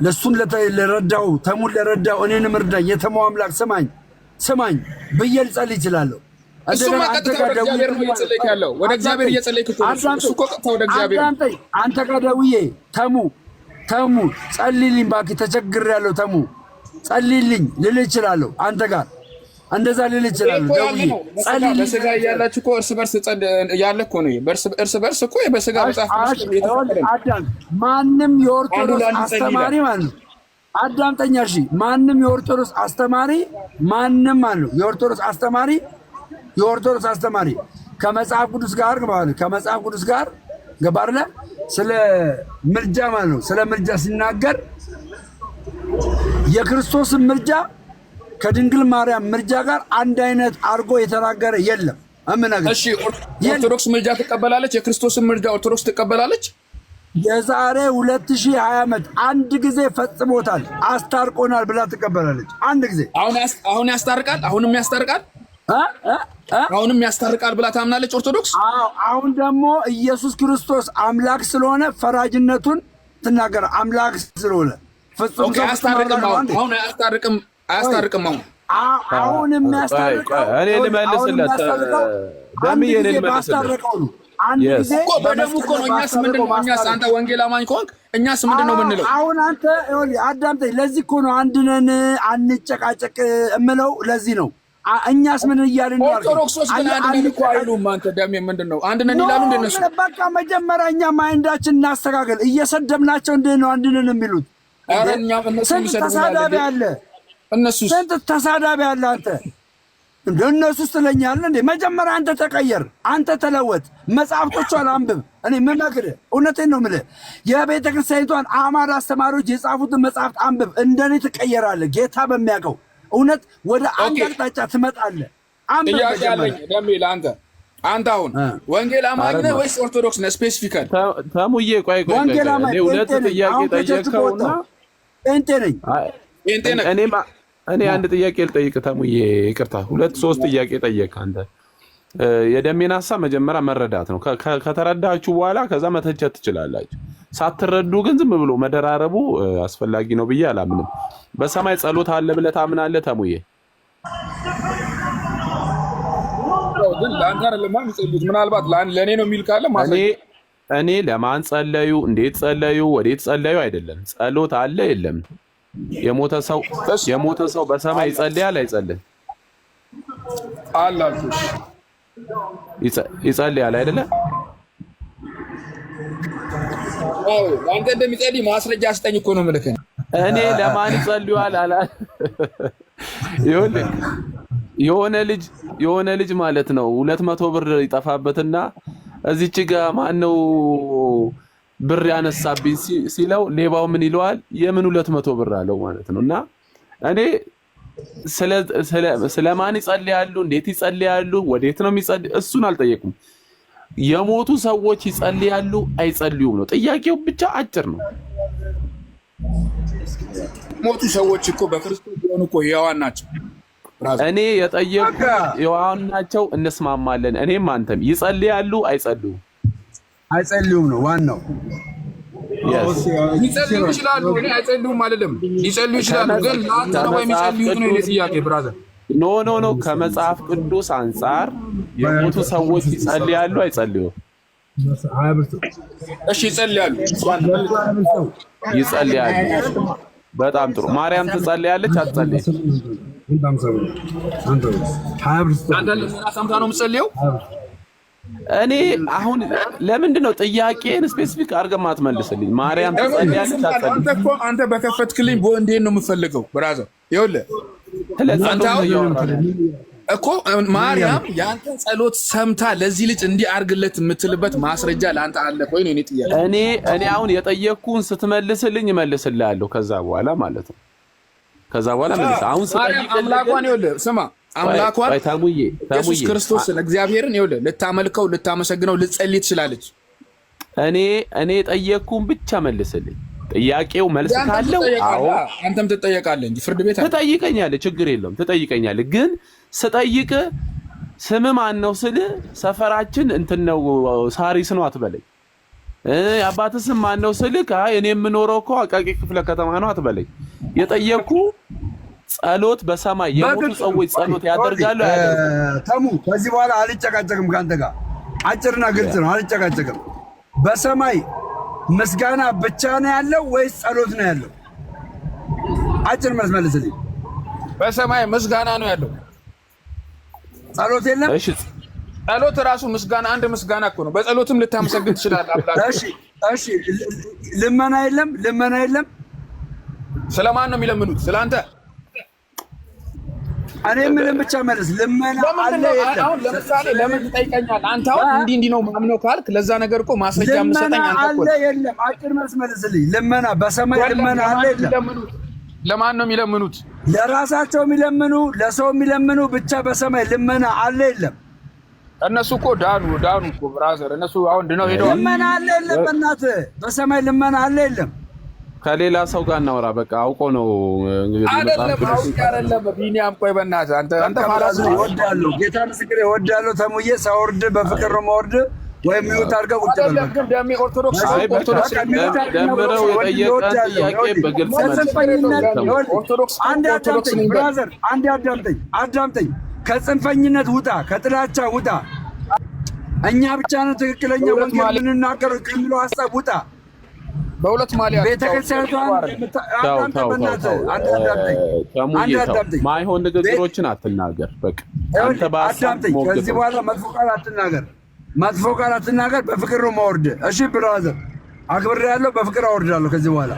ለሱን ለረዳው ተሙን ለረዳው እኔንም እርዳኝ። የተሞ አምላክ ስማኝ ብዬ ልጸልይ እችላለሁ። እሱማ ቀጥታ ወደ እግዚአብሔር ነው እየጸለይክ ያለው። ወደ እግዚአብሔር እየጸለይክ እኮ እሱ እኮ ቀጥታ ወደ እግዚአብሔር አንተ ጋር ደውዬ ተሙ ጸልይልኝ እባክህ ተቸግሬያለሁ፣ ተሙ ጸልይልኝ ልል እችላለሁ። አንተ ጋር እንደዛ ልል እችላለሁ። ደውዬ ጸልይልኝ። በስጋ እያላችሁ እኮ እርስ በርስ ያለ እኮ ነው። እርስ በርስ እኮ በስጋ መጽሐፍ ማንም የኦርቶዶክስ አስተማሪ ማለት ነው። አዳምጠኛ እሺ። ማንም የኦርቶዶክስ አስተማሪ ከመጽሐፍ ቅዱስ ጋር ገባርለ ስለ ምልጃ ማለት ነው። ስለ ምልጃ ሲናገር የክርስቶስን ምልጃ ከድንግል ማርያም ምልጃ ጋር አንድ አይነት አድርጎ የተናገረ የለም። እሺ ኦርቶዶክስ ምልጃ ትቀበላለች? የክርስቶስን ምልጃ ኦርቶዶክስ ትቀበላለች? የዛሬ 2020 ዓመት አንድ ጊዜ ፈጽሞታል፣ አስታርቆናል ብላ ትቀበላለች። አንድ ጊዜ አሁን ያስታርቃል። አሁንም ያስታርቃል ብላ ታምናለች ኦርቶዶክስ። አሁን ደግሞ ኢየሱስ ክርስቶስ አምላክ ስለሆነ ፈራጅነቱን ትናገር። አምላክ ስለሆነ ፍጹም አያስታርቅም። አሁን የሚያስታርቀው እኔ ልመልስለት ደምዬ እኔ ልመልስለት በደሙ እኮ ነው። እኛስ ምንድን ነው? አንተ ወንጌል አማኝ ከሆንክ እኛስ ምንድን ነው የምንለው? አሁን አንተ አዳምጠኝ። ለዚህ እኮ ነው አንድ ነን አንጨቃጨቅ እምለው። ለዚህ ነው እኛስ ምን እያልን ነው? ኦርቶዶክሶች ግን አንድ ነን እኮ አይሉም። አንተ ደሜ ምንድን ነው አንድ ነን ይላሉ? እንደነሱ በቃ መጀመሪያ እኛ ማይንዳችን እናስተካከል። እየሰደብናቸው እንዴት ነው አንድ ነን የሚሉት? ስንት ተሳዳቢ አለ አንተ እነሱ ስለኛለ እንዴ? መጀመሪያ አንተ ተቀየር፣ አንተ ተለወጥ፣ መጽሐፍቶቿን አንብብ። እኔ የምመክርህ እውነቴን ነው የምልህ፣ የቤተ ክርስቲያኒቷን አማራ አስተማሪዎች የጻፉትን መጽሐፍት አንብብ። እንደኔ ትቀየራለህ። ጌታ በሚያውቀው እውነት ወደ አንድ አቅጣጫ ትመጣለህ። አንብብ። ደሜ ለአንተ አንተ አሁን ወንጌል አማኝ ነህ ወይስ ኦርቶዶክስ ነህ? ስፔሲፊካሊ ተሙዬ ቆይ ወንጌል አማኝ ሁለት ጥያቄ ጠየቀውና ጴንጤ ነኝ። እኔ አንድ ጥያቄ ልጠይቅ ተሙዬ፣ ይቅርታ 2-3 ጥያቄ ጠየቅ። አንተ የደሜን ሀሳብ መጀመሪያ መረዳት ነው። ከተረዳችሁ በኋላ ከዛ መተቸት ትችላላችሁ። ሳትረዱ ግን ዝም ብሎ መደራረቡ አስፈላጊ ነው ብዬ አላምንም። በሰማይ ጸሎት አለ ብለህ ታምናለህ ተሙዬ? ግን ለአንተ አይደለም የሚጸልዩት። ምናልባት ለእኔ ነው የሚል ካለ እኔ ለማን ጸለዩ፣ እንዴት ጸለዩ፣ ወዴት ጸለዩ አይደለም። ጸሎት አለ የለም? የሞተ ሰው በሰማይ ይጸልያል አይጸልይም? አላልኩሽ ይጸልያል አይደለ? አንተ እንደሚጸልይ ማስረጃ አስጠኝ እኮ ነው የምልህ። እኔ ለማን ይጸልያል አላ የሆነ ልጅ ማለት ነው 200 ብር ይጠፋበትና እዚች ጋር ማነው ብር ያነሳብኝ ሲለው ሌባው ምን ይለዋል? የምን 200 ብር አለው ማለት ነው። እና እኔ ስለማን ይጸልያሉ፣ እንዴት ይጸልያሉ፣ ወዴት ነው የሚጸልዩ እሱን አልጠየቁም። የሞቱ ሰዎች ይጸልያሉ አይጸልዩም ነው ጥያቄው። ብቻ አጭር ነው። ሞቱ ሰዎች እኮ በክርስቶስ ቢሆኑ እኮ ሕያዋን ናቸው። እኔ የጠየቁ ሕያዋን ናቸው፣ እንስማማለን። እኔም አንተም ይጸልያሉ አይጸልዩም? አይጸልዩም ነው ዋናው። ሊጸልዩ ይችላሉ። እኔ አይጸልዩም አይደለም፣ ሊጸልዩ ይችላሉ። ግን ለአንተ ነው የሚጸልዩት ነው ጥያቄ ብራዘር። ኖ ከመጽሐፍ ቅዱስ አንጻር የሞቱ ሰዎች ይጸልያሉ አይጸልዩም? እሺ ይጸልያሉ። በጣም ጥሩ። ማርያም ትጸልያለች አትጸልይም? ሰምታ ነው የምጸልየው። እኔ አሁን ለምንድን ነው ጥያቄን ስፔሲፊክ አድርገህ ማትመልስልኝ? ማርያም ትጸልያለች አትጸልይም? አንተ በከፈትክልኝ እንዴት ነው የምፈልገው ብራዘር? ይኸውልህ እኮ ማርያም የአንተን ጸሎት ሰምታ ለዚህ ልጅ እንዲህ አድርግለት የምትልበት ማስረጃ ለአንተ አለ ወይ ነው የእኔ ጥያቄ። እኔ አሁን የጠየቅኩህን ስትመልስልኝ እመልስልሃለሁ። ከዛ በኋላ ማለት ነው። ከዛ በኋላ መልስ። አሁን አምላኳን ይኸውልህ ስማ፣ አምላኳን ኢየሱስ ክርስቶስን እግዚአብሔርን ይኸውልህ ልታመልከው፣ ልታመሰግነው፣ ልትጸልይ ትችላለች። እኔ የጠየቅኩህን ብቻ መልስልኝ። ጥያቄው መልስ ካለው አዎ አንተም ትጠየቃለህ እንጂ ፍርድ ቤት ትጠይቀኛለህ። ችግር የለውም ትጠይቀኛለህ። ግን ስጠይቅ ስም ማን ነው ስል ሰፈራችን እንትን ነው ሳሪስ ነው አትበለኝ። አባትህ ስም ማን ነው ስል እኔ የምኖረው እኮ አቃቂ ክፍለ ከተማ ነው አትበለኝ። የጠየቅኩ ጸሎት በሰማይ የሞቱ ሰዎች ጸሎት ያደርጋሉ አያደርጉም? ተሙ ከዚህ በኋላ አልጨቃጨቅም ከአንተ ጋር። አጭርና ግልጽ ነው፣ አልጨቃጨቅም። በሰማይ ምስጋና ብቻ ነው ያለው ወይስ ጸሎት ነው ያለው? አጭር መልስ መልስልኝ። በሰማይ ምስጋና ነው ያለው፣ ጸሎት የለም። እሺ ጸሎት ራሱ ምስጋና፣ አንድ ምስጋና እኮ ነው። በጸሎትም ልታመሰግን ትችላለህ አምላክ። እሺ ልመና የለም፣ ልመና የለም። ስለማን ነው የሚለምኑት? ስለአንተ። እኔ ምንም ብቻ መልስ። ልመና አለ የለም? አሁን ለምሳሌ ለምን ትጠይቀኛለህ? አንተ አሁን እንዲህ ነው ማምነው ካልክ ለዛ ነገር እኮ ማስረጃ የምትሰጠኝ አንተ እኮ አለ የለም? አጭር መልስ መልስልኝ። ልመና በሰማይ ልመና አለ የለም? ለማን ነው የሚለምኑት? ለራሳቸው የሚለምኑ፣ ለሰው የሚለምኑ ብቻ በሰማይ ልመና አለ የለም? እነሱ እኮ ዳኑ እኮ ብራዘር። እነሱ አሁን ድነው ሄደዋል። ልመና አለ የለም? በእናትህ በሰማይ ልመና አለ የለም? ከሌላ ሰው ጋር እናወራ። በቃ አውቆ ነው እንግዲህ አይደለም። ቢኒያም ቆይ በእናትህ አንተ ማለት ነው እወዳለሁ። ጌታ ምስክሬ እወዳለሁ። ተሙዬ ሳወርድ በፍቅር ነው የማወርድ ወይም ሚውት አድርገው ቁጭ በል። ግን ደሜ ኦርቶዶክስ ደምረው የጠየቀን ጥያቄ በግልጽ ኦርቶዶክስ ብራዘር አንዴ አዳምጠኝ። ከጽንፈኝነት ውጣ፣ ከጥላቻ ውጣ። እኛ ብቻ ነው ትክክለኛ ወንጌል የምንናገረው ከሚለው ሀሳብ ውጣ። በሁለት ማሊያ ቤተክርስቲያኗን ማይሆን ንግግሮችን አትናገር። በቃ አንተ አዳምጠኝ። ከዚህ በኋላ መጥፎ ቃል አትናገር። በፍቅር ነው ማወርድ። እሺ ብራዘር አክብሬያለሁ፣ በፍቅር አወርዳለሁ ከዚህ በኋላ።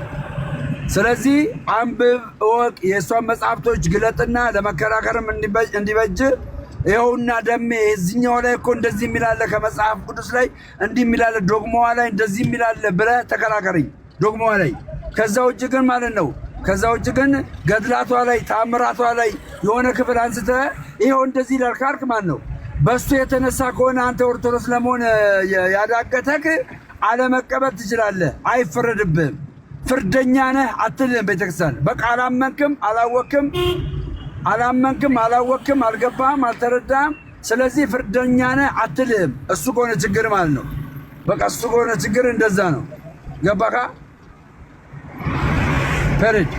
ስለዚህ አንብብ፣ እወቅ፣ የእሷን መጽሐፍቶች ግለጥና ለመከራከርም እንዲበጅ ይኸውና ደሜ እዚህኛው ላይ እኮ እንደዚህ የሚላለ ከመጽሐፍ ቅዱስ ላይ እንዲህ የሚላለ ዶግማዋ ላይ እንደዚህ የሚላለ ብለህ ተከራከረኝ። ዶግማዋ ላይ ከዛ ውጭ ግን ማለት ነው ገድላቷ ላይ ተአምራቷ ላይ የሆነ ክፍል አንስተህ ይኸው እንደዚህ ይላል ካልክ ማለት ነው በእሱ የተነሳ ከሆነ አንተ ኦርቶዶክስ ለመሆን ያዳገተክ አለመቀበል ትችላለህ። አይፈረድብህም። ፍርደኛ ነህ አትልህም ቤተክርስቲያን። በቃ አላመንክም፣ አልገባህም፣ አልተረዳህም። ስለዚህ ፍርደኛ ነህ አትልህም። እሱ ከሆነ ችግር ማለት ነው። በቃ እሱ ከሆነ ችግር እንደዛ ነው። ገባካ? ፈረድ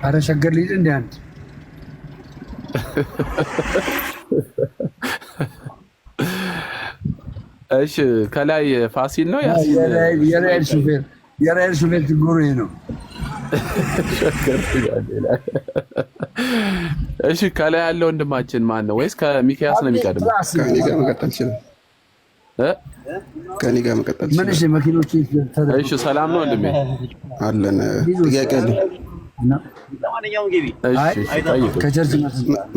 አረ ሸገር ልሂድ እንደ አንድ እሺ ከላይ ፋሲል ነው ያሲን የራይል ሹፌር ችግሩ ነው። እሺ ከላይ ያለው ወንድማችን ማን ነው? ወይስ ከሚካያስ ነው የሚቀድመው? ከኔ ጋር መቀጠል ይችላል። ከኔ ጋር መቀጠል ይችላል። እሺ መኪኖች እሺ ሰላም ነው ወንድሜ አለን። ጥያቄ አለ። ከቸርች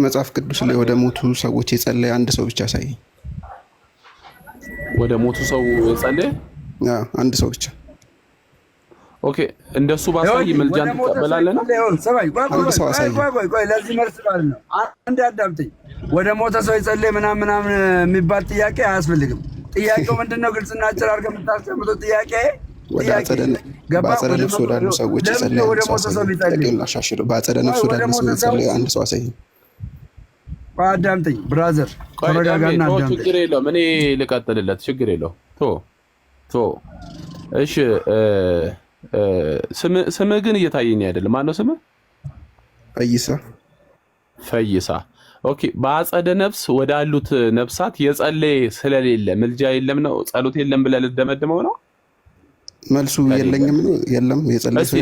መጽሐፍ ቅዱስ ላይ ወደ ሞቱ ሰዎች የጸለየ አንድ ሰው ብቻ ሳይ። ወደ ሞቱ ሰው የጸለየ አንድ ሰው ብቻ። ኦኬ እንደሱ ባሳይ መልጃን ተቀበላለና አንድ ሰው አሳይ። ቆይ ለዚህ መልስ ማለት ነው። አንድ አዳምጠኝ። ወደ ሞተ ሰው የጸለየ ምናምን የሚባል ጥያቄ አያስፈልግም። ጥያቄው ምንድነው? ግልጽና አጭር አድርገህ የምታስቀምጠው ጥያቄ በአጸደ ነፍስ ወዳሉ ሰዎች የጸለየ በአጸደ ነፍስ ወዳሉ ሰዎች የጸለየ አንድ ሰው አሳይ። አዳምጠኝ ብራዘር፣ ተረጋጋና አዳምጠኝ። ችግር የለውም እኔ ልቀጥልለት። ችግር የለውም ቶ እሺ ስምህ ግን እየታየኝ አይደለም። ማነው ስምህ? ፈይሳ። ኦኬ በአጸደ ነፍስ ወዳሉት ነፍሳት የጸለየ ስለሌለ ምልጃ የለም ነው? ጸሎት የለም ብለህ ልትደመድመው ነው? መልሱ የለኝም ነው። የለም የጸለየ ሰው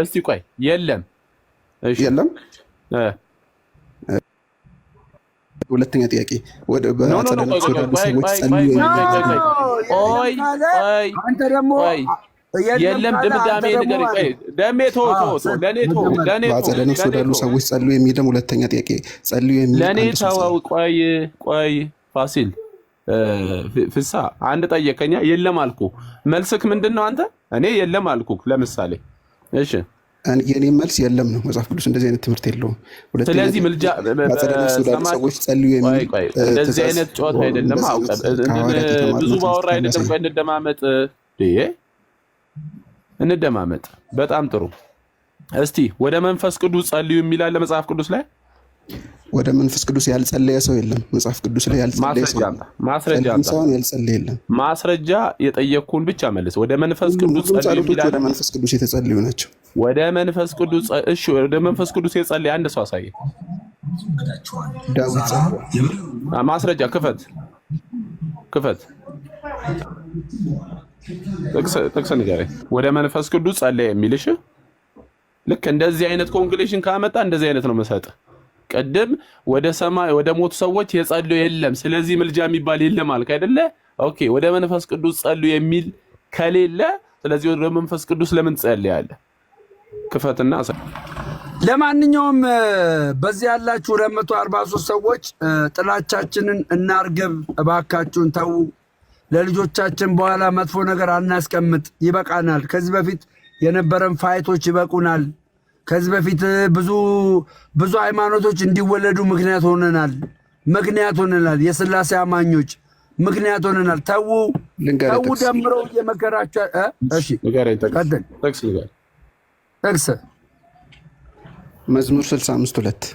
እስቲ ቆይ የለም። እሺ የለም። ሁለተኛ ጥያቄ ወደ በአጸደ ነፍስ ወዳሉ ሰዎች ጸልዩ። አንተ ደግሞ የለም ድምዳሜ ነገር ቆይ ደሜቶ ለኔ በአጸደ ነፍስ ወዳሉ ሰዎች ጸልዩ የሚልም ሁለተኛ ጥያቄ ጸልዩ የሚል ለኔ ተወው። ቆይ ፋሲል ፍሳ አንድ ጠየቀኛ የለም አልኩ። መልስክ ምንድነው አንተ? እኔ የለም አልኩ ለምሳሌ። እሺ የኔ መልስ የለም ነው። መጽሐፍ ቅዱስ እንደዚህ አይነት ትምህርት የለውም። ስለዚህ ምልጃ በአጸደ ነፍስ ወዳሉ ሰዎች ጸልዩ የሚል እንደዚህ አይነት ጨዋታ አይደለም። አውቀ ብዙ ባወራ አይደለም። ቆይ እንደማመጥ በጣም ጥሩ። እስቲ ወደ መንፈስ ቅዱስ ጸልዩ የሚል አለ መጽሐፍ ቅዱስ ላይ? ወደ መንፈስ ቅዱስ ያልጸለየ ሰው የለም መጽሐፍ ቅዱስ ላይ። ያልጸለየ ሰው ያልጸለየ የለም። ማስረጃ የጠየቅኩን ብቻ መልስ። ወደ መንፈስ ቅዱስ ጸልዩ የሚል ወደ መንፈስ ቅዱስ የተጸለዩ ናቸው። ወደ መንፈስ ቅዱስ እሺ፣ ወደ መንፈስ ቅዱስ የጸለየ አንድ ሰው አሳየ። ዳዊት ማስረጃ ክፈት ጥቅስ ንገረኝ። ወደ መንፈስ ቅዱስ ጸለየ የሚልሽ ልክ እንደዚህ አይነት ኮንክሉዥን ካመጣ እንደዚህ አይነት ነው መሰጠህ። ቀደም ወደ ሰማይ ወደ ሞቱ ሰዎች የጸለዩ የለም፣ ስለዚህ ምልጃ የሚባል የለም አልክ አይደለ? ኦኬ ወደ መንፈስ ቅዱስ ጸልዩ የሚል ከሌለ ስለዚህ ወደ መንፈስ ቅዱስ ለምን ጸልያለህ? ክፈትና ለማንኛውም በዚህ ያላችሁ 243 ሰዎች ጥላቻችንን እናርገብ፣ እባካችሁን ተው። ለልጆቻችን በኋላ መጥፎ ነገር አናስቀምጥ፣ ይበቃናል። ከዚህ በፊት የነበረን ፋይቶች ይበቁናል። ከዚህ በፊት ብዙ ሃይማኖቶች እንዲወለዱ ምክንያት ሆነናል። የሥላሴ አማኞች ምክንያት ሆነናል። ተው ደምረው እየመከራቸው። እሺ ቀጥል። ጥቅስ መዝሙር 65:2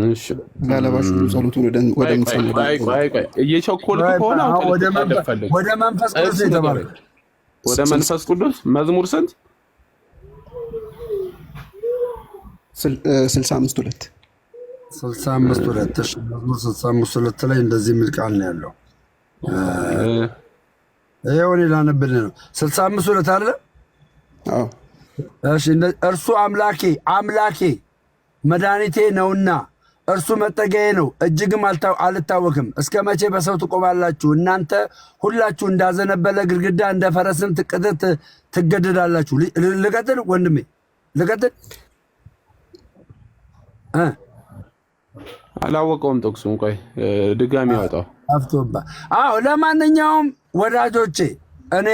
እሺ ላለባሽ ጸሎቱን ወደ እየቸኮልኩ ከሆነ ወደ መንፈስ ቅዱስ የተባለ ወደ መንፈስ ቅዱስ መዝሙር ስንት? 65:2 65:2 መዝሙር 65:2 ላይ እንደዚህ የሚል ቃል ነው ያለው። ይሄው እኔ ላነብልህ ነው። 65:2 አይደለ? አዎ። እሺ እርሱ አምላኬ መድኃኒቴ ነውና እርሱ መጠጊያዬ ነው፣ እጅግም አልታወክም። እስከ መቼ በሰው ትቆማላችሁ? እናንተ ሁላችሁ እንዳዘነበለ ግድግዳ እንደ ፈረስም ትገደዳላችሁ። ልቀጥል ወንድሜ ልቀጥል? አላወቀውም ጥቅሱን። ቆይ ድጋሚ ያወጣው አፍቶባ። አዎ ለማንኛውም ወዳጆቼ እኔ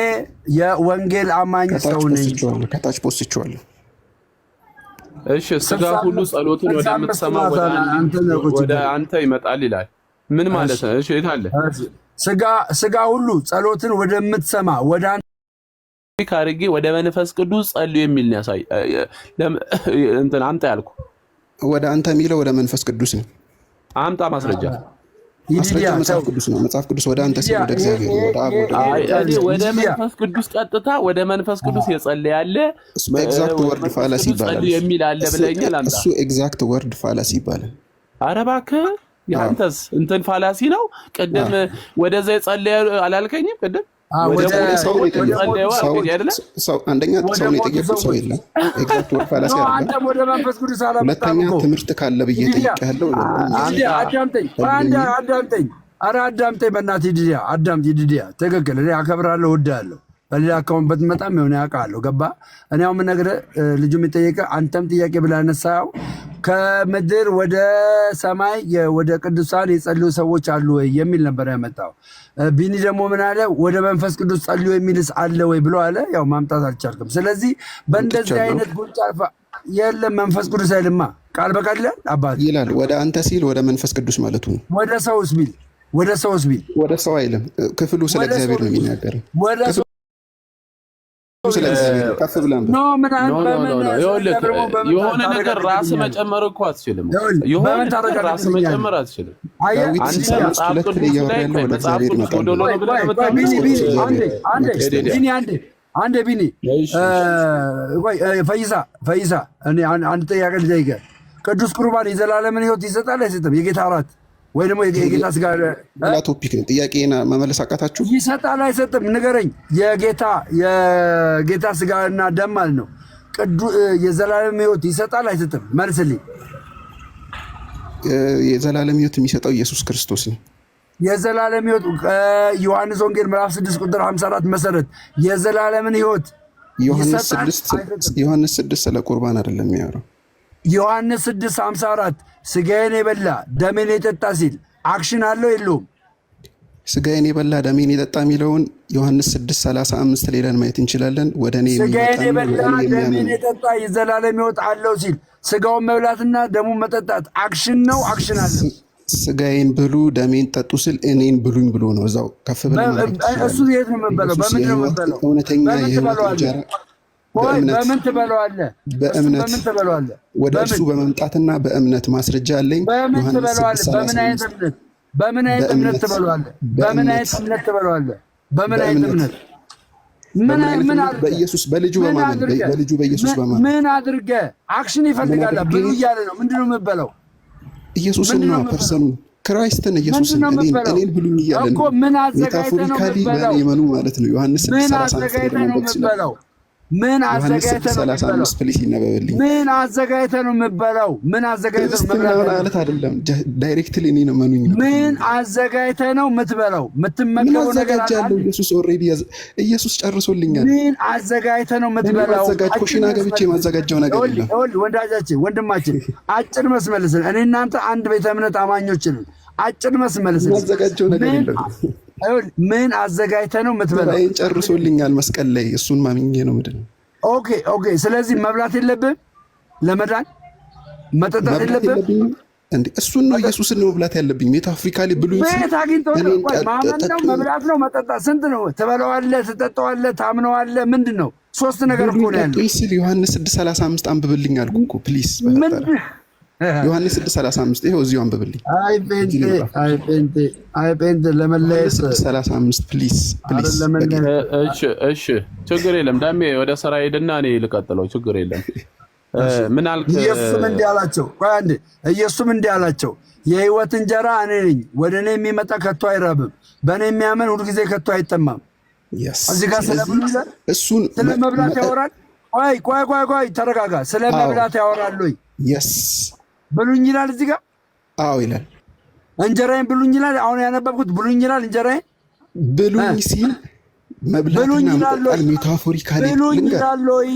የወንጌል አማኝ ሰው ነኝ። ከታች ፖስቼዋለሁ። እሺ ስጋ ሁሉ ጸሎትን ወደምትሰማ ወደ አንተ ይመጣል ይላል። ምን ማለት ነው? እሺ የት አለ? ስጋ ሁሉ ጸሎትን ወደምትሰማ ወደ አንተ ካርጌ ወደ መንፈስ ቅዱስ ጸልዩ የሚል ነው ያሳይ። እንትን አምጣ ያልኩ ወደ አንተ የሚለው ወደ መንፈስ ቅዱስ ነው። አምጣ ማስረጃ መጽሐፍ ቅዱስ ነው። መጽሐፍ ቅዱስ ወደ አንተ ሲል ወደ እግዚአብሔር ወደ አብ ወደ መንፈስ ቅዱስ ቀጥታ ወደ መንፈስ ቅዱስ የጸለየ ያለ እሱ ኤግዛክት ወርድ ፋላሲ ይባላል የሚል አለ ብለኛል። አምጣ እሱ ኤግዛክት ወርድ ፋላሲ ይባላል። ኧረ እባክህ ያንተስ እንትን ፋላሲ ነው። ቅድም ወደዛ የጸለየ አላልከኝም? ቅድም አንደኛ ሰው ነው የጠየቁት፣ ሰው የለም። ኤግዛክት ወር ፋላሲ አይደለም። ወደ መንፈስ ቅዱስ አላመጣም። ሁለተኛ ትምህርት ካለ ብዬ ጠይቄያለሁ። አዳምጠኝ። ኧረ አዳምጠኝ በእናትህ ዲዲያ፣ ዲዲያ ትክክል። እኔ አከብራለሁ፣ እወድሃለሁ። በሌላ አካውንት በትመጣም የሆነ ያውቃለሁ። ገባ? እኔ አሁን የምነግርህ ልጁ የሚጠየቀህ አንተም ጥያቄ ብለህ አነሳኸው ከምድር ወደ ሰማይ ወደ ቅዱሳን የጸልዩ ሰዎች አሉ ወይ የሚል ነበር ያመጣው። ቢኒ ደግሞ ምን አለ? ወደ መንፈስ ቅዱስ ጸልዩ የሚልስ አለ ወይ ብሎ አለ። ያው ማምጣት አልቻልክም። ስለዚህ በእንደዚህ አይነት ጉንጭ አልፋ የለም መንፈስ ቅዱስ አይልማ፣ ቃል በቃል አባት ይላል። ወደ አንተ ሲል ወደ መንፈስ ቅዱስ ማለቱ ነው። ወደ ሰውስ ቢል ወደ ሰው አይልም። ክፍሉ ስለ እግዚአብሔር ነው የሚናገረው። የሆነ ነገር ራስ መጨመር እኮ አትችልም። የሆነ ነገር ራስ መጨመር አትችልም። አንዴ ቢኒ ፈይሳ አንድ ጥያቄ ልጠይቅህ። ቅዱስ ቁርባን የዘላለምን ሕይወት ይሰጣል አይሰጥም? የጌታ እራት ወይ ደግሞ የጌታ ስጋ ቶፒክ ነው። ጥያቄና መመለስ አቃታችሁ? ይሰጣል አይሰጥም? ንገረኝ። የጌታ ስጋና ደም ማለት ነው። የዘላለም ሕይወት ይሰጣል አይሰጥም? መልስልኝ። የዘላለም ሕይወት የሚሰጠው ኢየሱስ ክርስቶስ ነው። የዘላለም ሕይወት ዮሐንስ ወንጌል ምዕራፍ 6 ቁጥር 54 መሰረት የዘላለምን ሕይወት ዮሐንስ 6 ስለ ቁርባን አይደለም የሚያወራው። ዮሐንስ 6:54 ስጋዬን የበላ ደሜን የጠጣ ሲል አክሽን አለው የለውም? ስጋዬን የበላ ደሜን የጠጣ የሚለውን ዮሐንስ 6:35 ሌላን ማየት እንችላለን። ወደ እኔ ስጋዬን የበላ ደሜን የጠጣ የዘላለም ሕይወት አለው ሲል ስጋውን መብላትና ደሙን መጠጣት አክሽን ነው? አክሽን አለ? ስጋዬን ብሉ ደሜን ጠጡ ስል እኔን ብሉኝ ብሎ ነው። እዛው ከፍ ብለን እሱ የት ነው የምንበላው? በምንድን ነው የምንበላው? እውነተኛ የሕይወት እንጀራ በምን ትበለዋለህ? በእምነት ወደ እርሱ በመምጣትና በእምነት ማስረጃ አለኝ። በምን ትበለዋለህ? በምን አይነት እምነት? በምን አይነት እምነት ትበለዋለህ? በምን አይነት እምነት ትበለዋለህ? በምን አይነት እምነት? ምን በኢየሱስ በልጁ በማመን በልጁ በኢየሱስ በማመን ምን አድርገህ? አክሽን ይፈልጋል። ብሉ እያለ ነው። ምንድን ነው የምትበላው? ኢየሱስን ነው ፐርሰኑን ክራይስትን ኢየሱስን እኔን ብሉኝ እያለ ነው። ምን አዘጋጅተህ ነው የምትበላው? የመኑ ማለት ነው። ዮሐንስ 6:35 ምን አዘጋጅተህ ነው የምትበላው? ፕሊስ ይነበብልኝ። ምን አዘጋጅተህ ነው የምትበላው? ምን አዘጋጅተህ ነው የምትበላው ማለት አይደለም። ዳይሬክትሊ እኔ ነው መኑኝ። ምን አዘጋጅተህ ነው የምትበላው? የምትመገበው ነገር አለ። ኢየሱስ ኦልሬዲ ኢየሱስ ጨርሶልኛል። ምን አዘጋጅተህ ነው የምትበላው? ኩሽና ገብቼ የማዘጋጀው ነገር የለም። ወንዳጃችን ወንድማችን አጭር መስመልስን እኔ እናንተ አንድ ቤተ እምነት አማኞችን አጭር መስመልስን ማዘጋጀው ነገር የለም። ምን አዘጋጅተህ ነው የምትበላው? ጨርሶልኛል መስቀል ላይ እሱን ማምኜ ነው ምንድን ነው። ኦኬ። ስለዚህ መብላት የለብህም ለመዳን መጠጣት የለብህም እንዴ? እሱን ነው ኢየሱስን ነው መብላት ያለብኝ። ሜታፍሪካሊ ብሉኝ ቤት አግኝቶ ማመን ነው መብላት ነው መጠጣት። ስንት ነው? ትበላዋለህ፣ ትጠጣዋለህ፣ ታምነዋለህ። ምንድን ነው? ሶስት ነገር እኮ ነው ያለው። ዮሐንስ 6:35 አንብብልኝ አልኩ እኮ ፕሊዝ። ዮሐንስ 6:35 ይኸው እዚሁ አንብብልኝ። አይ ጴንጤ ለመለየት 6:35 ፕሊዝ። እሺ ችግር የለም ዳሜ ወደ ስራ ሄድና እኔ ልቀጥለው። ችግር የለም። ምን አልክ? ኢየሱስም እንዲህ አላቸው። ቆይ አንዴ። ኢየሱስም እንዲህ አላቸው፣ የሕይወት እንጀራ እኔ ነኝ። ወደ እኔ የሚመጣ ከቶ አይራብም፣ በእኔ የሚያምን ሁልጊዜ ከቶ አይጠማም። እዚህ ጋር ስለብሉ ይላል። እሱን ስለ መብላት ያወራል። ቆይ ተረጋጋ። ስለ መብላት ያወራል ወይ? ብሉኝ ይላል እዚህ ጋር። አዎ ይላል። እንጀራዬን ብሉኝ ይላል። አሁን ያነበብኩት ብሉኝ ይላል። እንጀራዬን ብሉኝ ሲል መብላትና መጠጣት ሜታፎሪካሊ ብሉኝ ይላል ወይ?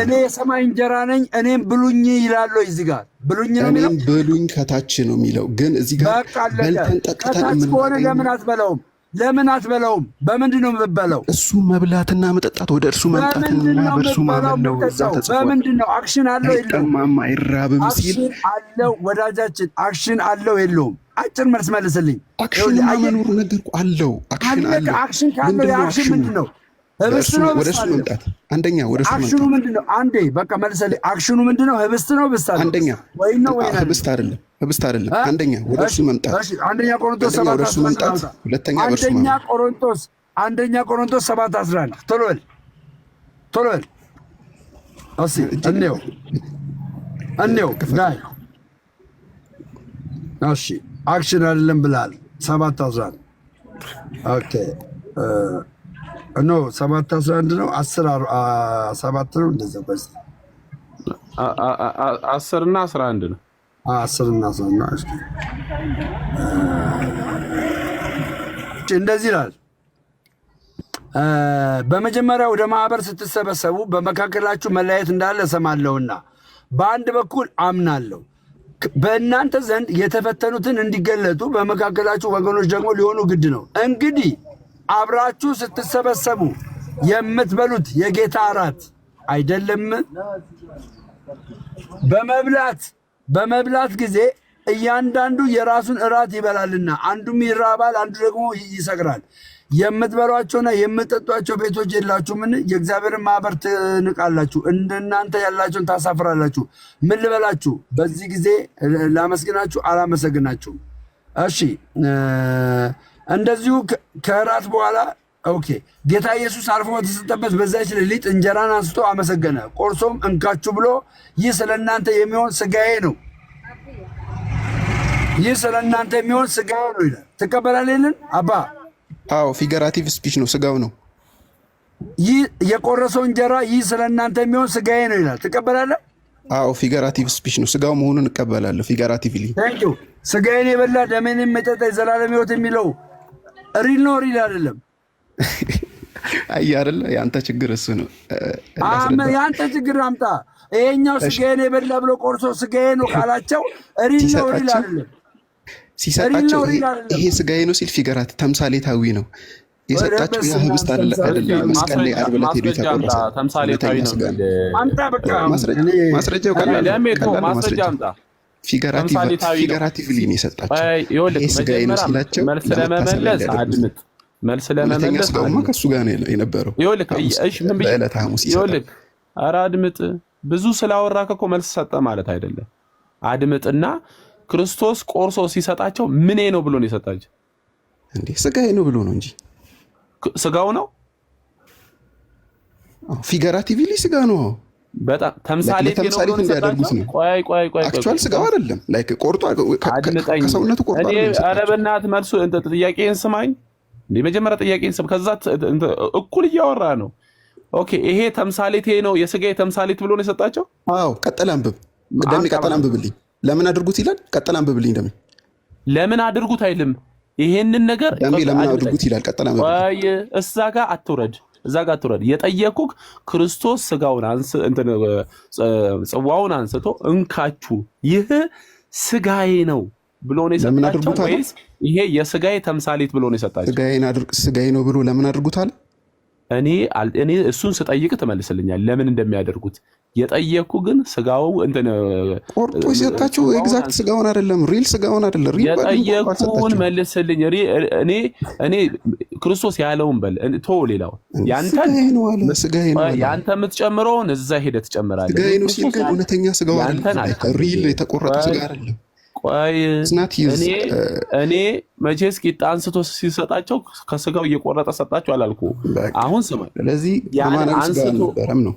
እኔ የሰማይ እንጀራ ነኝ እኔም ብሉኝ ይላል ወይ? እዚህ ጋር ብሉኝ ነው የሚለው። ብሉኝ ከታች ነው የሚለው፣ ግን እዚህ ጋር በልተን ጠጥተን ከሆነ ለምን አትበላውም? በምንድን ነው የምትበላው? እሱ መብላትና መጠጣት ወደ እርሱ መምጣትና በእርሱ ማመን ነው። በምንድን ነው? አክሽን አለው የለውም? አይራብም ሲል አለው። ወዳጃችን አክሽን አለው የለውም? አጭር መልስ መልስልኝ። አክሽን መኖሩ ነገርኩ። አለው አክሽን አለው። አክሽን ካለው የአክሽን ምንድን ነው? ህብስት ነው። ወደ እሱ መምጣት አንደኛ። ወደ እሱ መምጣት አክሽኑ ምንድን ነው? አንዴ በቃ መልስልኝ። አክሽኑ ምንድን ነው? ህብስት ነው። አንደኛ ወይ ነው ወይ ነው? ህብስት አይደለም። አንደኛ ወደ እሱ መምጣት። አንደኛ ቆሮንቶስ 7:11 ሁለተኛ አንደኛ ቆሮንቶስ 7:11 ቶሎ በል እሺ። እንየው ጋይ እሺ አክሽን አይደለም ብላል 7:11 ኦኬ ኖ 7:11 ነው 10:7 ነው እንደዛ በስ 10 እና 11 ነው 10 እና 11 ነው እሺ እንደዚህ ይላል በመጀመሪያ ወደ ማህበር ስትሰበሰቡ በመካከላችሁ መለያየት እንዳለ እሰማለሁና በአንድ በኩል አምናለሁ በእናንተ ዘንድ የተፈተኑትን እንዲገለጡ በመካከላችሁ ወገኖች ደግሞ ሊሆኑ ግድ ነው። እንግዲህ አብራችሁ ስትሰበሰቡ የምትበሉት የጌታ እራት አይደለም? በመብላት ጊዜ እያንዳንዱ የራሱን እራት ይበላልና አንዱም ይራባል፣ አንዱ ደግሞ ይሰክራል። የምትበሏቸውና የምትጠጧቸው ቤቶች የላችሁምን? የእግዚአብሔርን ማህበር ትንቃላችሁ፣ እንደናንተ ያላችሁን ታሳፍራላችሁ። ምን ልበላችሁ? በዚህ ጊዜ ላመስግናችሁ አላመሰግናችሁም። እሺ እንደዚሁ ከእራት በኋላ ኦኬ ጌታ ኢየሱስ አልፎ በተሰጠበት በዛች ሌሊት እንጀራን አንስቶ አመሰገነ፣ ቆርሶም እንካችሁ ብሎ ይህ ስለ እናንተ የሚሆን ስጋዬ ነው፣ ይህ ስለ እናንተ የሚሆን ስጋዬ ነው ይላል። ትቀበላለህ አባ? አዎ ፊገራቲቭ ስፒች ነው፣ ስጋው ነው። ይህ የቆረሰው እንጀራ ይህ ስለ እናንተ የሚሆን ስጋዬ ነው ይላል። ትቀበላለህ? አዎ ፊገራቲቭ ስፒች ነው፣ ስጋው መሆኑን እቀበላለሁ። ፊገራቲቭሊ ታንኪዩ። ስጋዬን የበላ ደሜንም የጠጣ የዘላለም ሕይወት የሚለው ሪል ነው ሪል አይደለም? አይ አይደለ? ያንተ ችግር እሱ ነው። ያንተ ችግር አምጣ። ይሄኛው ስጋዬን የበላ ብሎ ቆርሶ ስጋዬ ነው ካላቸው ሪል ነው ሪል አይደለም? ሲሰጣቸው ይሄ ስጋዬ ነው ሲል ፊገራት ተምሳሌታዊ ነው የሰጣቸው። ያ ህብስት አይደለም መስቀል ላይ ዓርብ ዕለት ሄዶ የተቆረሰ ተምሳሌታዊ ነው። አምጣ በቃ ማስረጃው ፊገራቲቭሊ ነው የሰጣቸው። ይሄ ስጋዬ ነው ሲላቸው መልስ ለመመለስ አድምጥ። መልስ ለመመለስ ከእሱ ጋር ነው የነበረው። በዕለተ ሐሙስ ይሰጣል። ኧረ አድምጥ። ብዙ ስላወራክ እኮ መልስ ሰጠ ማለት አይደለም። አድምጥና ክርስቶስ ቆርሶ ሲሰጣቸው ምኔ ነው ብሎ ነው የሰጣቸው? እንዴ ስጋዬ ነው ብሎ ነው እንጂ ስጋው ነው። ፊገራቲቭሊ ስጋ ነው። በጣም ተምሳሌት እንዲያደርጉት ነው። ቆይ አክቹዋሊ ስጋው አይደለም። ላይክ ቆርጦ ከሰውነቱ ቆርጦ እኔ ኧረ በእናትህ መልሱ ጥያቄን ስማኝ። እንዴ መጀመሪያ ጥያቄን ስም፣ ከዛ እኩል እያወራ ነው። ኦኬ ይሄ ተምሳሌት ነው የስጋዬ ተምሳሌት ብሎ ነው የሰጣቸው። አዎ ቀጥል አንብብ። ደም ቀጥል አንብብልኝ። ለምን አድርጉት ይላል። ቀጥል አንብብልኝ። ደም ለምን አድርጉት አይልም። ይሄንን ነገር ደም ለምን አድርጉት ይላል። ቀጥል አንብብ። ቆይ እዛ ጋር አትውረድ፣ እዛ ጋር አትውረድ። የጠየኩህ ክርስቶስ ስጋውን ጽዋውን አንስቶ እንካችሁ ይህ ስጋዬ ነው ብሎ ነው የሰጣቸው ወይስ ይሄ የስጋዬ ተምሳሌት ብሎ ነው የሰጣቸው? ስጋዬ ነው ብሎ ለምን አድርጉት አለ። እኔ እሱን ስጠይቅ ትመልስልኛል ለምን እንደሚያደርጉት። የጠየኩ ግን ስጋው ቆርጦ የሰጣቸው ኤግዛክት ስጋውን አይደለም፣ ሪል ስጋውን አይደለም። የጠየኩን መልስልኝ። እኔ ክርስቶስ ያለውን በል ቶ ሌላው ያንተ የምትጨምረውን እዛ ሄደህ ትጨምራለህ። ስጋዬ ነው ሲል ግን እውነተኛ ስጋው አይደለም፣ ሪል የተቆረጠ ስጋ አይደለም። ቆይ እኔ መቼስ ቂጣ አንስቶ ሲሰጣቸው ከስጋው እየቆረጠ ሰጣቸው አላልኩ። አሁን ስማ፣ ስለዚህ አንስቶ ነው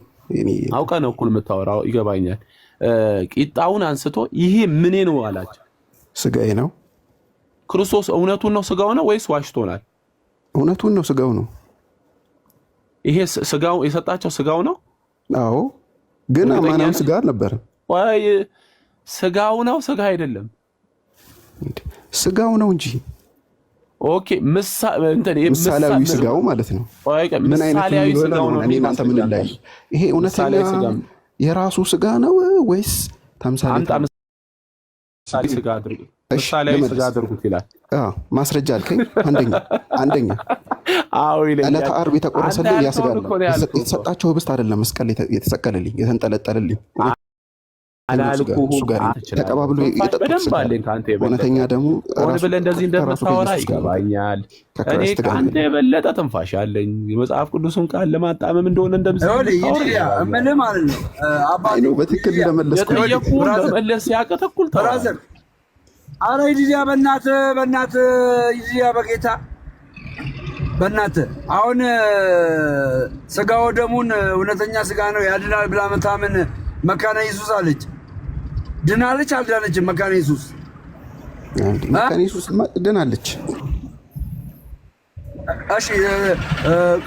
አውቀህ ነው እኩል የምታወራው፣ ይገባኛል። ቂጣውን አንስቶ ይሄ ምኔ ነው አላቸው። ስጋዬ ነው። ክርስቶስ እውነቱን ነው ስጋው ነው ወይስ ዋሽቶናል? እውነቱን ነው ስጋው ነው። ይሄ ስጋው የሰጣቸው ስጋው ነው። አዎ ግን አማናዊ ስጋ አልነበረም። ቆይ ስጋው ነው ስጋ አይደለም? ስጋው ነው እንጂ። ኦኬ ምሳሌያዊ ስጋው ማለት ነው። ምን አይነት ስጋው ነው? እኔ እናንተ ምን ላይ ይሄ እውነተኛ የራሱ ስጋ ነው ወይስ ተምሳሌ ስጋ አድርጉ? ምሳሌያዊ ስጋ አድርጉት ይላል። ማስረጃ አልከኝ። አንደኛ አዎ ይላል። ዕለተ ዓርብ የተቆረሰልኝ ያ ስጋ ነው። የተሰጣቸው ህብስት አይደለም መስቀል የተሰቀለልኝ የተንጠለጠለልኝ አላልኩህ። ተቀባብሎ የጠጡት ስጋ እውነተኛ ደግሞ ሆነ ብለህ እንደዚህ እንደምታወራ ይገባኛል። እኔ ከአንተ የበለጠ ትንፋሽ አለኝ። የመጽሐፍ ቅዱስን ቃል ለማጣመም እንደሆነ ምን ማለት ነው? አባቴ በትክክል መለስ ያቀተኩል ብራዘር። አረ ይዲያ በእናትህ ይዲያ በጌታ በእናትህ አሁን ስጋው ደሙን እውነተኛ ስጋ ነው ያድናል ብላ መታመን መካነ ኢየሱስ አለች። ድናለች አልዳነችም? መካነ ኢየሱስ መካነ ኢየሱስ ድናለች። እሺ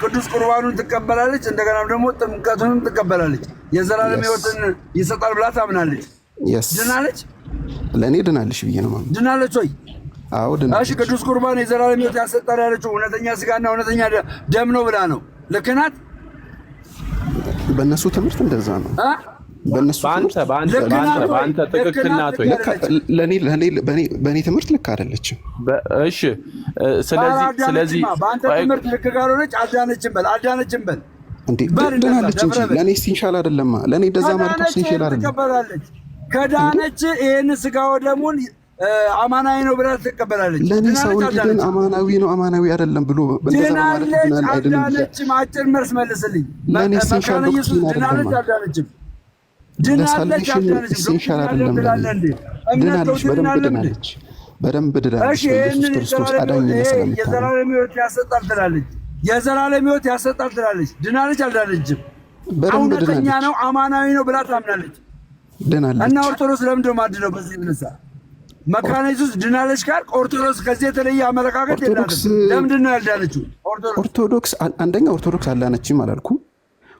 ቅዱስ ቁርባኑን ትቀበላለች፣ እንደገና ደግሞ ጥምቀቱንም ትቀበላለች። የዘላለም ሕይወትን ይሰጣል ብላ ታምናለች። ድናለች። ለእኔ ድናለች ብዬ ነው ማለት። ድናለች ወይ? አዎ ድናለች። እሺ ቅዱስ ቁርባን የዘላለም ሕይወት ያሰጣል ያለችው እውነተኛ ስጋና እውነተኛ ደም ነው ብላ ነው። ልክ ናት? በእነሱ ትምህርት እንደዛ ነው። በእነሱ በአንተ ትክክል ናት ወይ? በእኔ ትምህርት ልክ አይደለችም። እሺ ስለዚህ በአንተ ትምህርት ልክ ካልሆነች አልዳነችም በል እንዴ ድናለች እንጂ ለእኔ ሲንሻል አይደለም። ለእኔ እንደዛ ማለት ሲንሻል አይደለም። ትቀበላለች። ከዳነች ይሄን ስጋው ደሙን አማናዊ ነው ብላ ትቀበላለች። ለኔ ሰው እንዲድን አማናዊ ነው አማናዊ አይደለም ብሎ በእንደዛ ማለት ድናል አይደለም። አልዳነችም። አጭር መልስ መልስልኝ። ለኔ ሲንሻል ዶክትሪን አይደለም። ለሳልቬሽን ሲንሻል አይደለም። ድናለች፣ በደንብ ድናለች። ኢየሱስ ክርስቶስ አዳኝ ነው። የዘላለም ሕይወት ያሰጣል ትላለች። የዘላለም ሕይወት ያሰጣል ትላለች። ድናለች አልዳነችም? እውነተኛ ነው አማናዊ ነው ብላ ታምናለች። ድናለች። እና ኦርቶዶክስ ለምንድን ነው የማድነው? በዚህ ብለሳ መካነ ኢየሱስ ድናለች ካል ኦርቶዶክስ ከዚህ የተለየ አመለካከት የላትም። ለምንድን ነው ያልዳነችው? ኦርቶዶክስ አንደኛ ኦርቶዶክስ አልዳነችም አላልኩም።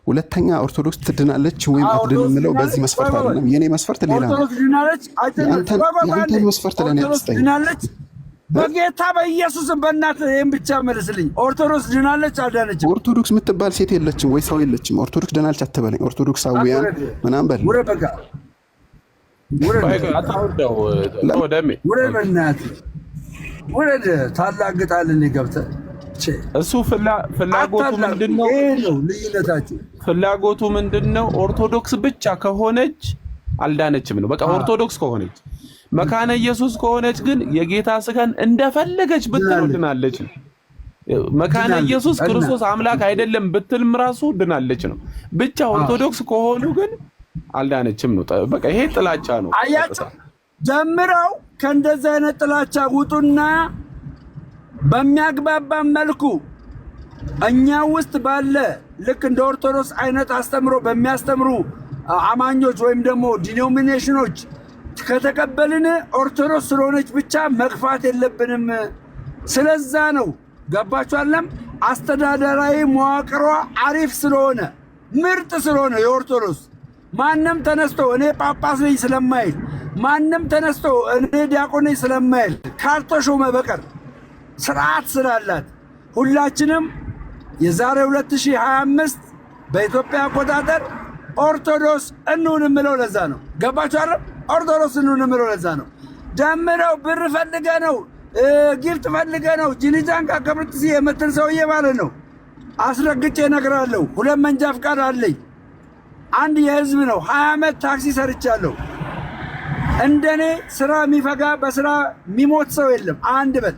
ሁለተኛ ኦርቶዶክስ ትድናለች ወይም አትድን የምለው በዚህ መስፈርት አይደለም። የኔ መስፈርት ሌላ ነው። ኦርቶዶክስ ድናለች የአንተን መስፈርት ለኔ አትስጠኝ። ድናለች በጌታ በኢየሱስም በእናትህ ይሄን ብቻ መልስልኝ። ኦርቶዶክስ ድናለች አልዳነችም? ኦርቶዶክስ የምትባል ሴት የለችም ወይ ሰው የለችም። ኦርቶዶክስ ድናለች አትበለኝ። ኦርቶዶክሳውያን ምናምን በል ውረድ ታላግጣልን ገብተህ እሱ ፍላጎቱ ምንድነው? ልዩነታችሁ ፍላጎቱ ምንድነው? ኦርቶዶክስ ብቻ ከሆነች አልዳነችም ነው በቃ። ኦርቶዶክስ ከሆነች መካነ ኢየሱስ ከሆነች ግን የጌታ ስጋን እንደፈለገች ብትል ድናለች ነው። መካነ ኢየሱስ ክርስቶስ አምላክ አይደለም ብትልም ራሱ ድናለች ነው። ብቻ ኦርቶዶክስ ከሆኑ ግን አልዳነችም ነው። በቃ ይሄ ጥላቻ ነው። አያችሁ ጀምረው ከእንደዚህ አይነት ጥላቻ ውጡና በሚያግባባ መልኩ እኛ ውስጥ ባለ ልክ እንደ ኦርቶዶክስ አይነት አስተምሮ በሚያስተምሩ አማኞች ወይም ደግሞ ዲኖሚኔሽኖች ከተቀበልን ኦርቶዶክስ ስለሆነች ብቻ መግፋት የለብንም። ስለዛ ነው ገባችኋለም? አስተዳደራዊ መዋቅሯ አሪፍ ስለሆነ ምርጥ ስለሆነ የኦርቶዶክስ ማንም ተነስቶ እኔ ጳጳስ ነኝ ስለማይል ማንም ተነስቶ እኔ ዲያቆን ነኝ ስለማይል ካልተሾመ በቀር ስርዓት ስላላት ሁላችንም የዛሬ 2025 በኢትዮጵያ አቆጣጠር ኦርቶዶክስ እንሁን የምለው ለዛ ነው። ገባችሁ አይደል? ኦርቶዶክስ እንሁን የምለው ለዛ ነው። ደምረው ብር ፈልገ ነው ጊፍት ፈልገ ነው ጂኒጃንካ ከብርትሲ የምትል ሰውዬ ማለት ነው። አስረግጬ እነግራለሁ። 2 መንጃ ፍቃድ አለኝ። አንድ የህዝብ ነው። 20 ዓመት ታክሲ ሰርቻለሁ። እንደኔ ስራ የሚፈጋ በስራ የሚሞት ሰው የለም። አንድ በል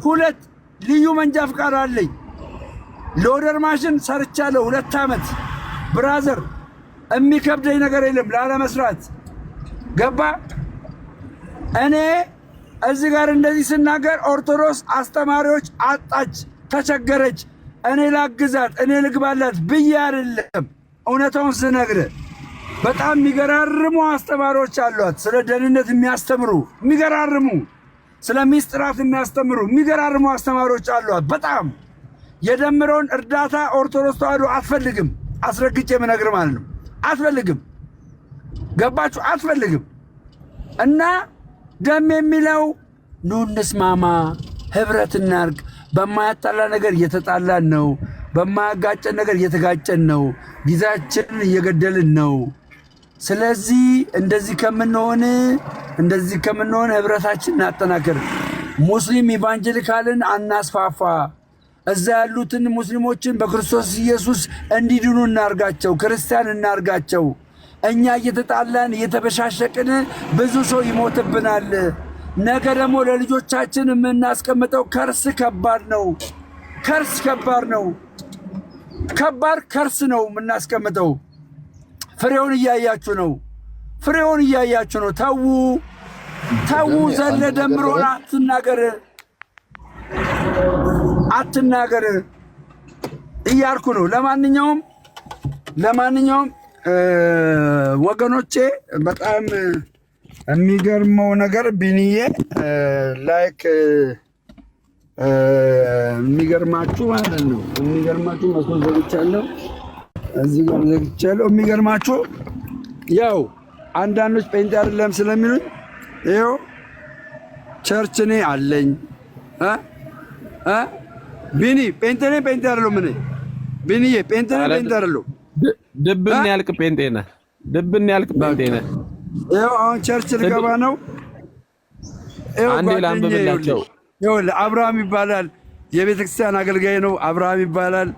2 ልዩ መንጃ ፍቃድ አለኝ። ሎደር ማሽን ሰርቻለሁ 2 ዓመት። ብራዘር የሚከብደኝ ነገር የለም ላለመስራት። ገባ? እኔ እዚህ ጋር እንደዚህ ስናገር ኦርቶዶክስ አስተማሪዎች አጣች፣ ተቸገረች፣ እኔ ላግዛት፣ እኔ ልግባላት ብዬ አይደለም። እውነታውን ስነግርህ በጣም የሚገራርሙ አስተማሪዎች አሏት። ስለ ደህንነት የሚያስተምሩ የሚገራርሙ፣ ስለ ሚስጥራት የሚያስተምሩ የሚገራርሙ አስተማሪዎች አሏት። በጣም የደምረውን እርዳታ ኦርቶዶክስ ተዋሕዶ አትፈልግም። አስረግጬ የምነግርህ ማለት ነው። አትፈልግም። ገባችሁ? አትፈልግም። እና ደም የሚለው ኑ እንስማማ፣ ህብረት እናርግ። በማያጣላ ነገር እየተጣላን ነው። በማያጋጨን ነገር እየተጋጨን ነው። ጊዜያችንን እየገደልን ነው። ስለዚህ እንደዚህ ከምንሆን ህብረታችንን እናጠናክር። ሙስሊም ኢቫንጀሊካልን አናስፋፋ። እዛ ያሉትን ሙስሊሞችን በክርስቶስ ኢየሱስ እንዲድኑ እናርጋቸው፣ ክርስቲያን እናርጋቸው። እኛ እየተጣላን እየተበሻሸቅን ብዙ ሰው ይሞትብናል። ነገ ደግሞ ለልጆቻችን የምናስቀምጠው ከርስ ከባድ ነው። ከርስ ከባድ ነው። ከባድ ከርስ ነው የምናስቀምጠው። ፍሬውን እያያችሁ ነው። ፍሬውን እያያችሁ ነው። ተዉ። ዘለ ደምሮን አትናገር እያልኩ ነው። ለማንኛውም ወገኖቼ በጣም የሚገርመው ነገር ቢኒዬ ላይክ የሚገርማችሁ ማለት ነው። የሚገርማችሁ መስኮት ዘግቻለሁ፣ እዚህ ጋር ዘግቻለሁ። የሚገርማችሁ ያው አንዳንዶች ጴንጤ አይደለም ስለሚሉኝ ይኸው ቸርች እኔ አለኝ። ቢኒ ጴንጤ ነኝ ጴንጤ አይደለሁም። እኔ ቢኒዬ ጴንጤ ነኝ ጴንጤ አይደለሁም። ድብን ያልቅ ጴንጤ ነህ፣ ድብን ያልቅ ጴንጤ ነህ። ይኸው አሁን ቸርች ልገባ ነው። አንዴ ላንብብላቸው። ይኸውልህ አብርሃም ይባላል፣ የቤተክርስቲያን አገልጋይ ነው። አብርሃም ይባላል።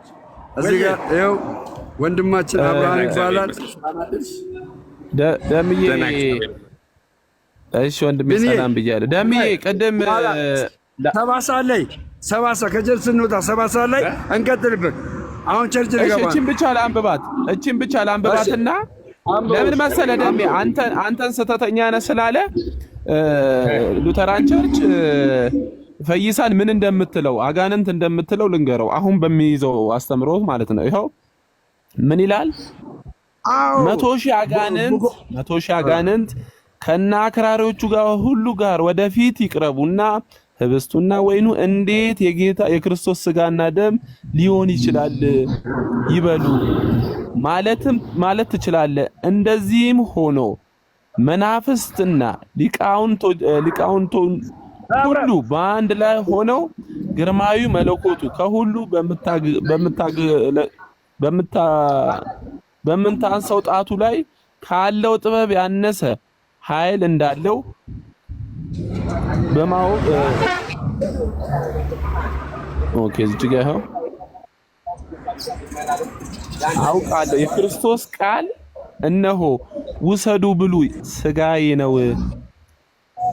እዚህ ጋር ይኸው ወንድማችን አብርሃም ይባላል። ደምዬ እሺ ወንድሜ ሰላም ብያለሁ። ደምዬ ቅድም 7 ሰዓት ላይ 7 ሰዓት ከቸርች ስንወጣ 7 ሰዓት ላይ እንቀጥልበት። አሁን ቸርች ልገባ ነው። እቺን ብቻ ለአንብባትና ለምን መሰለህ ደሜ አንተን ስህተተኛ ነህ ስላለ ሉተራን ቸርች ፈይሳን ምን እንደምትለው አጋንንት እንደምትለው ልንገረው። አሁን በሚይዘው አስተምሮት ማለት ነው። ይኸው ምን ይላል? 100,000 አጋንንት ከነ አክራሪዎቹ ጋር ሁሉ ጋር ወደፊት ይቅረቡና ህብስቱና ወይኑ እንዴት የጌታ የክርስቶስ ስጋና ደም ሊሆን ይችላል ይበሉ ማለት ትችላለህ። እንደዚህም ሆኖ መናፍስትና ሊቃውንቶ ሁሉ በአንድ ላይ ሆነው ግርማዊ መለኮቱ ከሁሉ በምታንሰው ጣቱ ላይ ካለው ጥበብ ያነሰ ኃይል እንዳለው በማወቅ ኦኬ እዚህ ጋር አውቃለሁ። የክርስቶስ ቃል እነሆ ውሰዱ ብሉ ስጋዬ ነው